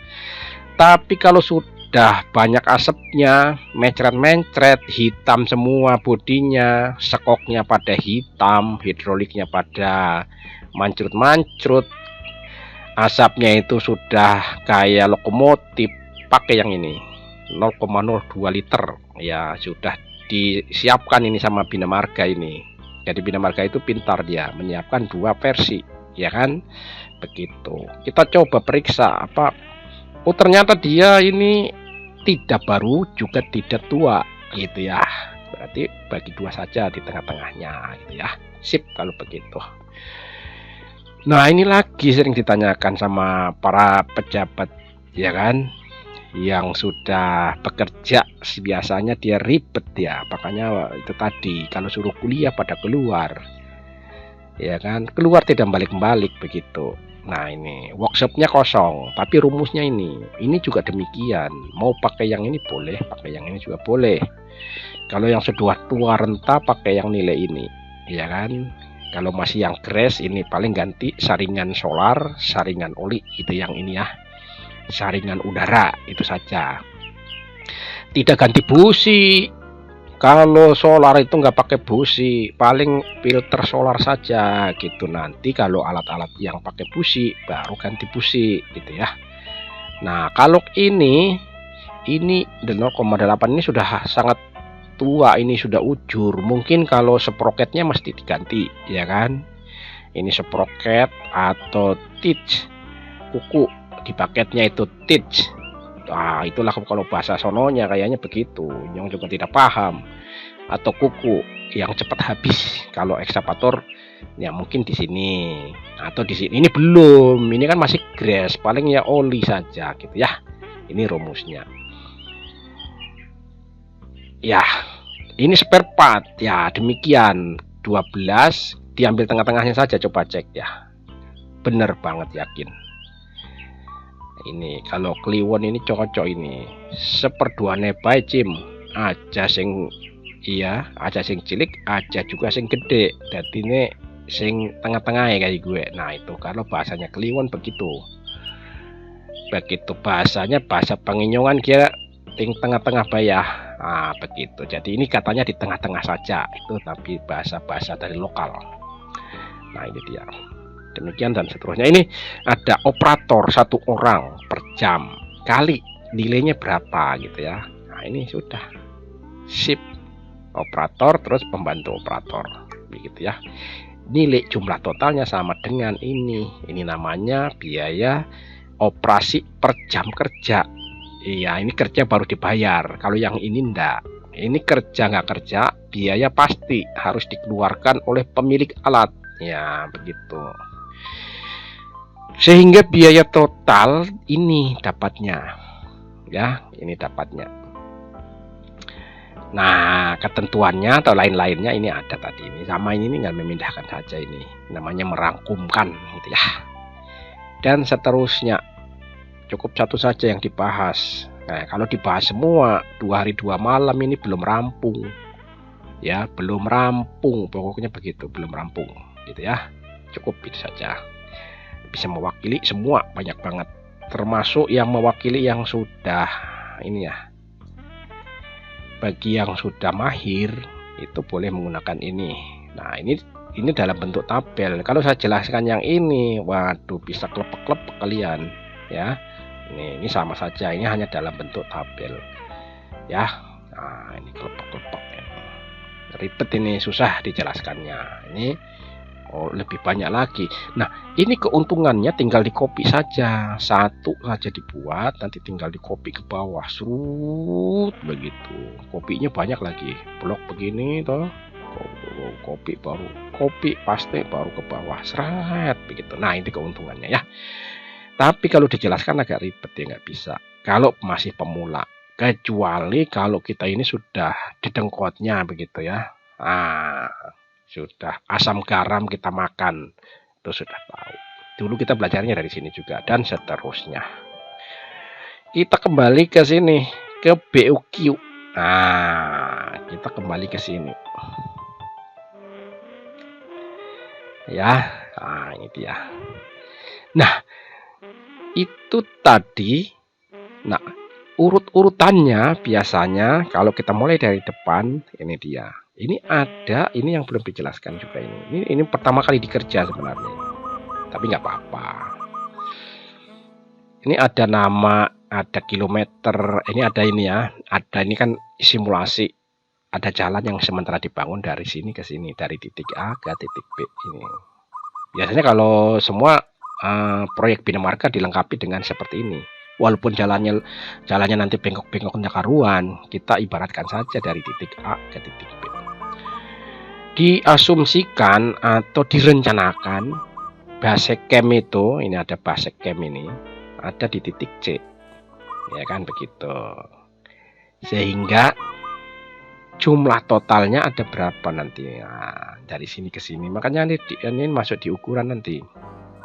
Tapi kalau sudah banyak asapnya, mencret-mencret, hitam semua bodinya, sekoknya pada hitam, hidroliknya pada mancrut-mancrut, asapnya itu sudah kayak lokomotif, pakai yang ini 0,02 liter ya, sudah disiapkan ini sama Bina Marga ini. Jadi Bina Marga itu pintar, dia menyiapkan 2 versi ya kan? Begitu. Kita coba periksa apa, oh ternyata dia ini tidak baru juga tidak tua gitu ya. Berarti bagi dua saja di tengah-tengahnya gitu ya. Sip kalau begitu. Nah, ini lagi sering ditanyakan sama para pejabat ya kan, yang sudah bekerja biasanya dia ribet ya, makanya itu tadi kalau suruh kuliah pada keluar ya kan, keluar tidak balik-balik begitu. Nah, ini workshopnya kosong tapi rumusnya ini juga demikian, mau pakai yang ini boleh, pakai yang ini juga boleh. Kalau yang sudah tua renta pakai yang nilai ini ya kan. Kalau masih yang crash ini paling ganti saringan solar, saringan oli itu yang ini ya, saringan udara itu saja, tidak ganti busi. Kalau solar itu nggak pakai busi, paling filter solar saja gitu. Nanti kalau alat-alat yang pakai busi baru ganti busi gitu ya. Nah, kalau ini 0,8 ini sudah sangat tua, ini sudah ujur. Mungkin kalau sprocketnya mesti diganti ya kan. Ini sprocket atau titch, kuku di paketnya itu titch. Nah, itulah kalau bahasa sononya kayaknya begitu. Yang juga tidak paham. Atau kuku yang cepat habis. Kalau ekskavator ya mungkin di sini atau di sini. Ini belum. Ini kan masih grass, paling ya oli saja gitu ya. Ini rumusnya. Ya, ini spare part ya, demikian 12 diambil tengah-tengahnya saja, coba cek ya, bener banget yakin. Ini kalau kliwon ini cocok, ini seperduane bae cim, aja sing iya, aja sing cilik, aja juga sing gede, jadi ini sing tengah-tengah ya kayak gue. Nah itu kalau bahasanya kliwon begitu bahasanya, bahasa Penginyongan kira ting tengah-tengah bayah. Nah, begitu. Jadi ini katanya di tengah-tengah saja itu, tapi bahasa-bahasa dari lokal. Nah, ini dia. Demikian dan seterusnya. Ini ada operator 1 orang per jam kali nilainya berapa gitu ya. Nah, ini sudah sip. Operator terus pembantu operator begitu ya. Nilai jumlah totalnya sama dengan ini. Ini namanya biaya operasi per jam kerja. Iya, ini kerja baru dibayar. Kalau yang ini enggak. Ini kerja nggak kerja, biaya pasti harus dikeluarkan oleh pemilik alat. Ya, begitu. Sehingga biaya total ini dapatnya. Ya, ini dapatnya. Nah, ketentuannya atau lain-lainnya ini ada tadi. Ini sama ini nggak memindahkan saja, ini namanya merangkumkan gitu ya. Dan seterusnya. Cukup satu saja yang dibahas. Nah, kalau dibahas semua 2 hari 2 malam ini belum rampung. Ya, belum rampung. Pokoknya begitu, belum rampung gitu ya. Cukup itu saja. Bisa mewakili semua, banyak banget. Termasuk yang mewakili yang sudah ini ya. Bagi yang sudah mahir itu boleh menggunakan ini. Nah, ini dalam bentuk tabel. Kalau saya jelaskan yang ini, waduh bisa klepek-klepek kalian ya. Ini sama saja, ini hanya dalam bentuk tabel ya. Nah, ini kelepek-kelepek ribet, ini susah dijelaskannya. Ini lebih banyak lagi. Nah, ini keuntungannya tinggal di copy saja, satu saja dibuat, nanti tinggal di copy ke bawah, serut begitu. Kopinya banyak lagi, blok begini toh, copy baru copy paste baru ke bawah, seret begitu. Nah, ini keuntungannya ya. Tapi kalau dijelaskan agak ribet ya, nggak bisa kalau masih pemula, kecuali kalau kita ini sudah didengkotnya begitu ya. Nah, sudah asam garam kita makan itu sudah tahu. Dulu kita belajarnya dari sini juga dan seterusnya. Kita kembali ke sini, ke BOQ. Nah, kita kembali ke sini ya. Nah, ini dia. Nah, itu tadi. Nah, urut-urutannya biasanya kalau kita mulai dari depan, ini dia. Ini ada, ini yang belum dijelaskan juga ini. Ini pertama kali dikerja sebenarnya. Tapi nggak apa-apa. Ini ada nama, ada kilometer, ini ada ini ya. Ada ini kan simulasi. Ada jalan yang sementara dibangun dari sini ke sini, dari titik A ke titik B ini. Biasanya kalau semua proyek Bina Marga dilengkapi dengan seperti ini. Walaupun jalannya nanti bengkok-bengkoknya karuan, kita ibaratkan saja dari titik A ke titik B. Diasumsikan atau direncanakan base camp itu, ini ada base camp ini, ada di titik C. Ya kan begitu. Sehingga jumlah totalnya ada berapa nanti? Nah, dari sini ke sini. Makanya ini masuk di ukuran nanti.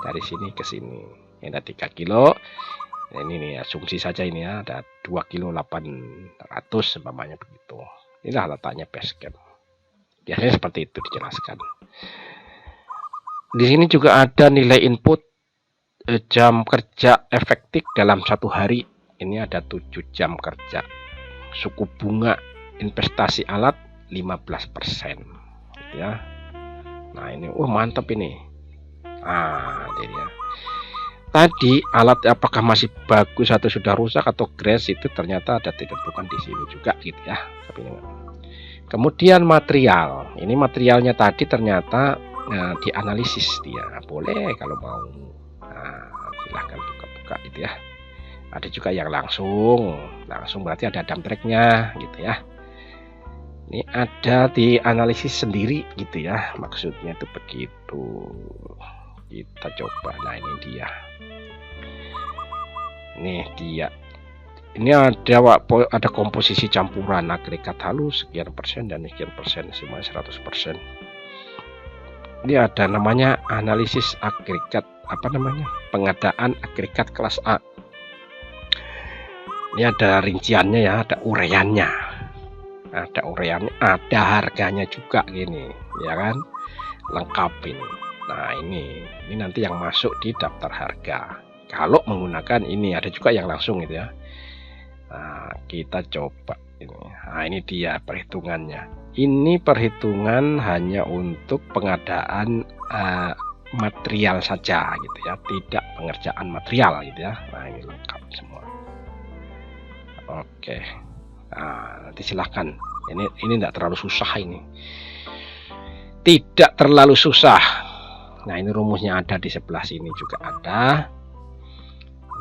Dari sini ke sini. Ini ada 3 kilo. Ini nih asumsi saja ini ya, ada 2 kilo 800 umpamanya begitu. Inilah letaknya base camp. Biasanya seperti itu dijelaskan. Di sini juga ada nilai input jam kerja efektif dalam 1 hari. Ini ada 7 jam kerja. Suku bunga investasi alat 15%. Gitu ya. Nah ini, mantap ini. Ini ya. Tadi alat apakah masih bagus atau sudah rusak atau crash itu ternyata ada ditentukan di sini juga gitu ya. Kemudian material, ini materialnya tadi ternyata dianalisis dia. Boleh kalau mau, silahkan buka-buka gitu ya. Ada juga yang langsung berarti ada dump track-nya gitu ya. Ini ada dianalisis sendiri gitu ya, maksudnya itu begitu. Kita coba. Nah ini dia. Ini ada komposisi campuran agregat halus sekian persen dan sekian persen, semuanya 100%. Ini ada namanya analisis agregat, pengadaan agregat kelas A. Ini ada rinciannya ya, ada ureannya, ada harganya juga gini ya kan, lengkap ini. Nah ini nanti yang masuk di daftar harga kalau menggunakan ini. Ada juga yang langsung gitu ya. Nah kita coba ini. Nah ini dia perhitungannya. Ini perhitungan hanya untuk pengadaan material saja gitu ya, tidak pengerjaan material gitu ya. Nah ini lengkap semua. Oke, nah nanti silahkan. Ini tidak terlalu susah ini, tidak terlalu susah. Nah ini rumusnya ada di sebelah sini juga ada.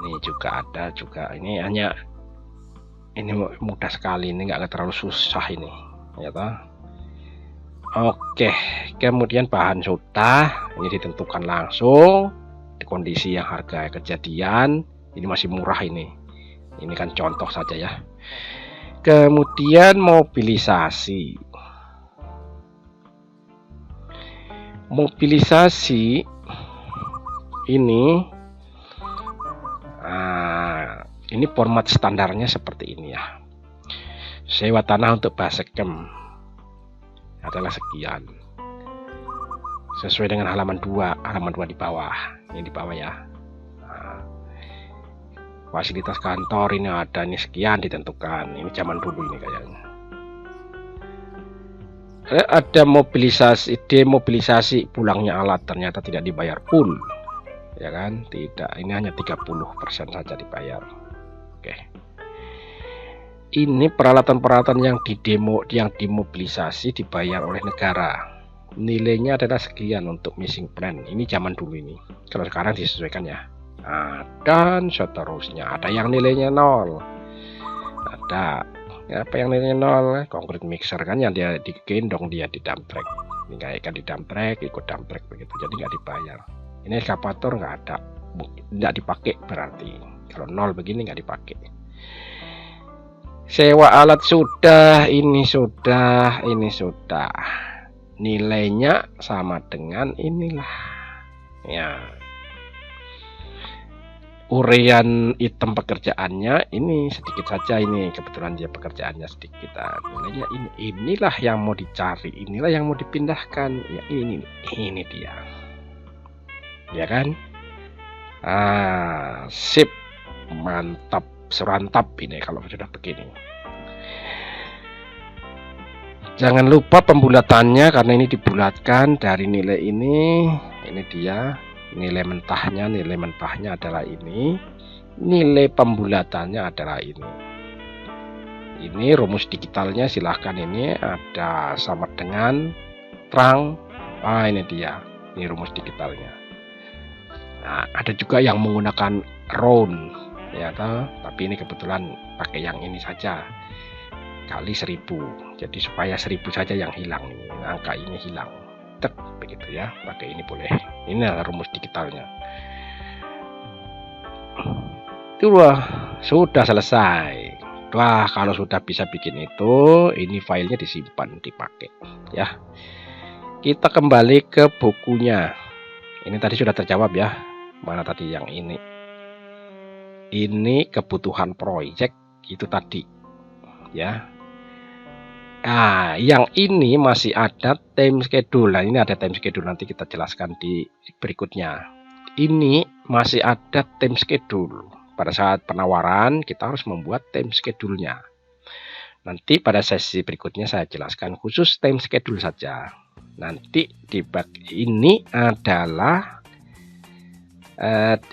Ini juga ada juga. Ini hanya mudah sekali, ini nggak terlalu susah ini ya toh. Oke, kemudian bahan sudah ini ditentukan langsung di kondisi yang harga kejadian. Ini masih murah ini kan contoh saja ya. Kemudian mobilisasi ini format standarnya seperti ini ya. Sewa tanah untuk base camp adalah sekian, sesuai dengan halaman 2 di bawah. Ini di bawah ya. Fasilitas kantor ini ada, ini sekian ditentukan. Ini zaman dulu ini kayaknya. Ada demobilisasi pulangnya alat, ternyata tidak dibayar full ya kan, tidak, ini hanya 30% saja dibayar. Oke, ini peralatan-peralatan yang dimobilisasi dibayar oleh negara, nilainya adalah sekian untuk missing plan. Ini zaman dulu ini, kalau sekarang disesuaikan ya. Dan seterusnya ada yang nilainya 0, ada apa yang nilainya 0, konkret mixer kan yang dia digendong dia di dump track, ini kayak di dump track, ikut dump track begitu, jadi nggak dibayar. Ini eskavator nggak ada, nggak dipakai, berarti kalau 0 begini nggak dipakai. Sewa alat sudah, ini sudah, nilainya sama dengan inilah ya. Urean item pekerjaannya ini sedikit saja, ini kebetulan dia pekerjaannya sedikit. Nilainya inilah yang mau dicari, inilah yang mau dipindahkan ya, ini dia ya kan. Sip, mantap, serantap ini kalau sudah begini. Jangan lupa pembulatannya, karena ini dibulatkan dari nilai ini dia nilai mentahnya adalah ini, nilai pembulatannya adalah ini. Ini rumus digitalnya silahkan, ini ada sama dengan terang. Ini dia Ini rumus digitalnya. Nah, ada juga yang menggunakan round ya toh, tapi ini kebetulan pakai yang ini saja, kali 1000. Jadi supaya 1000 saja yang hilang, ini angka ini hilang. Tek, begitu ya, pakai ini boleh. Ini adalah rumus digitalnya. Itulah, sudah selesai. Wah, kalau sudah bisa bikin itu, ini filenya disimpan, dipakai ya. Kita kembali ke bukunya. Ini tadi sudah terjawab ya. Mana tadi yang ini? Ini kebutuhan proyek itu tadi ya. Nah, yang ini masih ada time schedule. Nah, ini ada time schedule, nanti kita jelaskan di berikutnya. Ini masih ada time schedule. Pada saat penawaran kita harus membuat time schedule-nya. Nanti pada sesi berikutnya saya jelaskan khusus time schedule saja. Nanti di bag ini adalah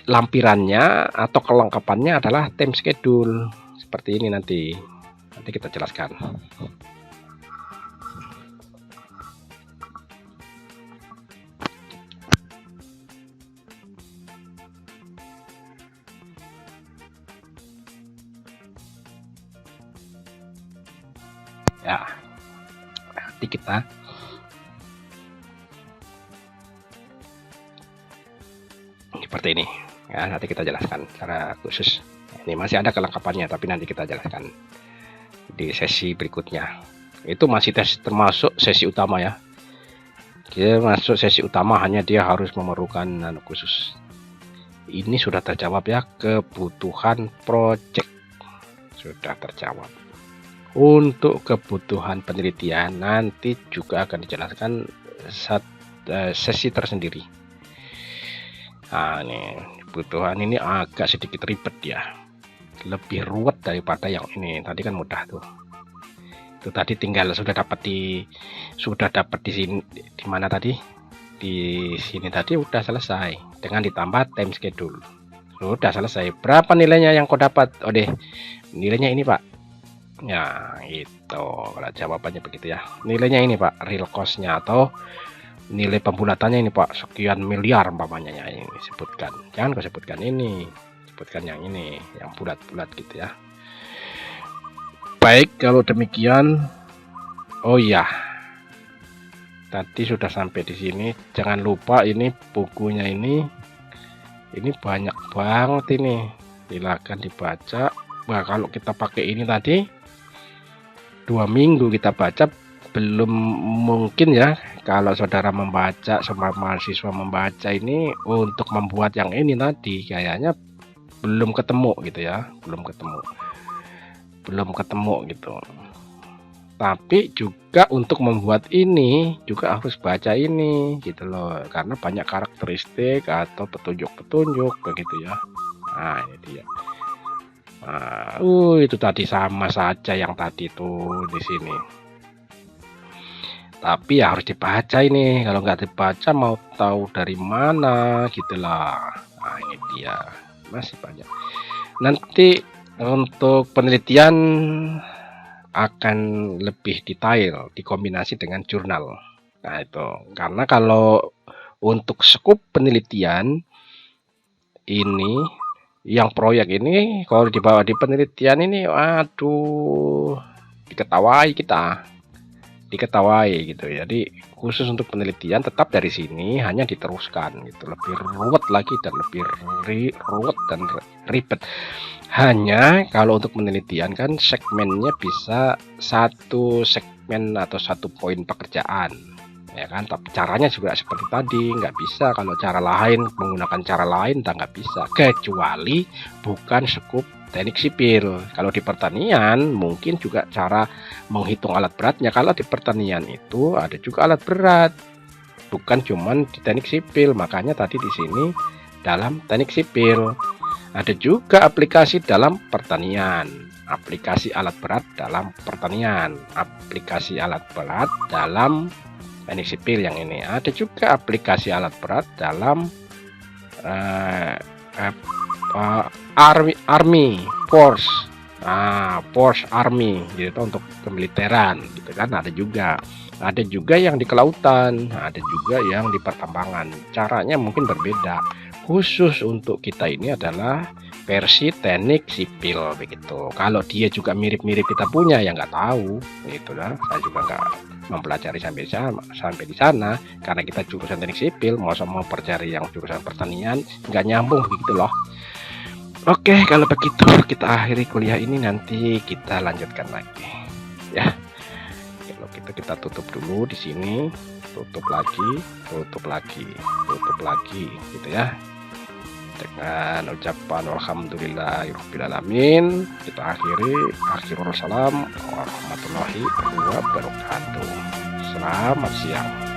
lampirannya atau kelengkapannya adalah time schedule. Seperti ini nanti kita jelaskan. Ya, nanti kita seperti ini ya, nanti kita jelaskan secara khusus. Ini masih ada kelengkapannya, tapi nanti kita jelaskan di sesi berikutnya. Itu masih termasuk sesi utama ya. Dia masuk sesi utama, hanya dia harus memerlukan khusus. Ini sudah terjawab ya, kebutuhan project sudah terjawab. Untuk kebutuhan penelitian nanti juga akan dijelaskan sesi tersendiri. Nah, ini kebutuhan ini agak sedikit ribet ya, lebih ruwet daripada yang ini. Tadi kan mudah tuh. Itu tadi tinggal sudah dapat di sini, di mana tadi? Di sini tadi udah selesai dengan ditambah time schedule. Sudah selesai. Berapa nilainya yang kau dapat? Oh deh, nilainya ini Pak. Ya itu, kalau jawabannya begitu ya. Nilainya ini Pak, real cost-nya atau nilai pembulatannya ini Pak, sekian miliar umpamanya ya, ini sebutkan. Jangan kau sebutkan ini, sebutkan yang ini, yang bulat-bulat gitu ya. Baik, kalau demikian, oh ya, tadi sudah sampai di sini. Jangan lupa ini bukunya ini banyak banget ini. Silakan dibaca. Nah, kalau kita pakai ini tadi 2 minggu kita baca belum mungkin ya. Kalau saudara membaca, semua mahasiswa membaca ini untuk membuat yang ini tadi kayaknya belum ketemu gitu ya, belum ketemu gitu. Tapi juga untuk membuat ini juga harus baca ini gitu loh, karena banyak karakteristik atau petunjuk-petunjuk begitu ya. Nah, ini dia. Nah, itu tadi sama saja yang tadi tuh di sini. Tapi ya harus dibaca ini. Kalau nggak dibaca mau tahu dari mana gitulah. Nah, ini dia. Masih banyak. Nanti untuk penelitian akan lebih detail dikombinasi dengan jurnal. Nah, itu. Karena kalau untuk skup penelitian ini, yang proyek ini kalau dibawa di penelitian ini, aduh, diketawai gitu. Jadi khusus untuk penelitian tetap dari sini hanya diteruskan gitu, lebih ruwet lagi dan lebih ruwet dan ribet. Hanya kalau untuk penelitian kan segmennya bisa satu segmen atau satu poin pekerjaan ya kan, tapi caranya juga seperti tadi, nggak bisa kalau cara lain, menggunakan cara lain nggak bisa, kecuali bukan skup teknik sipil. Kalau di pertanian mungkin juga cara menghitung alat beratnya. Kalau di pertanian itu ada juga alat berat, bukan cuman di teknik sipil. Makanya tadi di sini dalam teknik sipil ada juga aplikasi dalam pertanian, aplikasi alat berat dalam pertanian, aplikasi alat berat dalam teknik sipil. Yang ini ada juga aplikasi alat berat dalam Army Force Force Army gitu untuk kemiliteran gitu kan, ada juga. Ada juga yang di kelautan, ada juga yang di pertambangan. Caranya mungkin berbeda. Khusus untuk kita ini adalah versi teknik sipil begitu. Kalau dia juga mirip-mirip kita punya ya nggak tahu gitu lah. Saya juga nggak mempelajari sampai di sana karena kita jurusan teknik sipil, mau pelajari yang jurusan pertanian nggak nyambung begitu loh. Oke, kalau begitu kita akhiri kuliah ini, nanti kita lanjutkan lagi. Ya, kalau kita tutup dulu di sini, tutup lagi, tutup lagi, gitu ya. Dengan ucapan alhamdulillahirabbil alamin, kita akhiri. Akhirul salam warahmatullahi wabarakatuh. Selamat siang.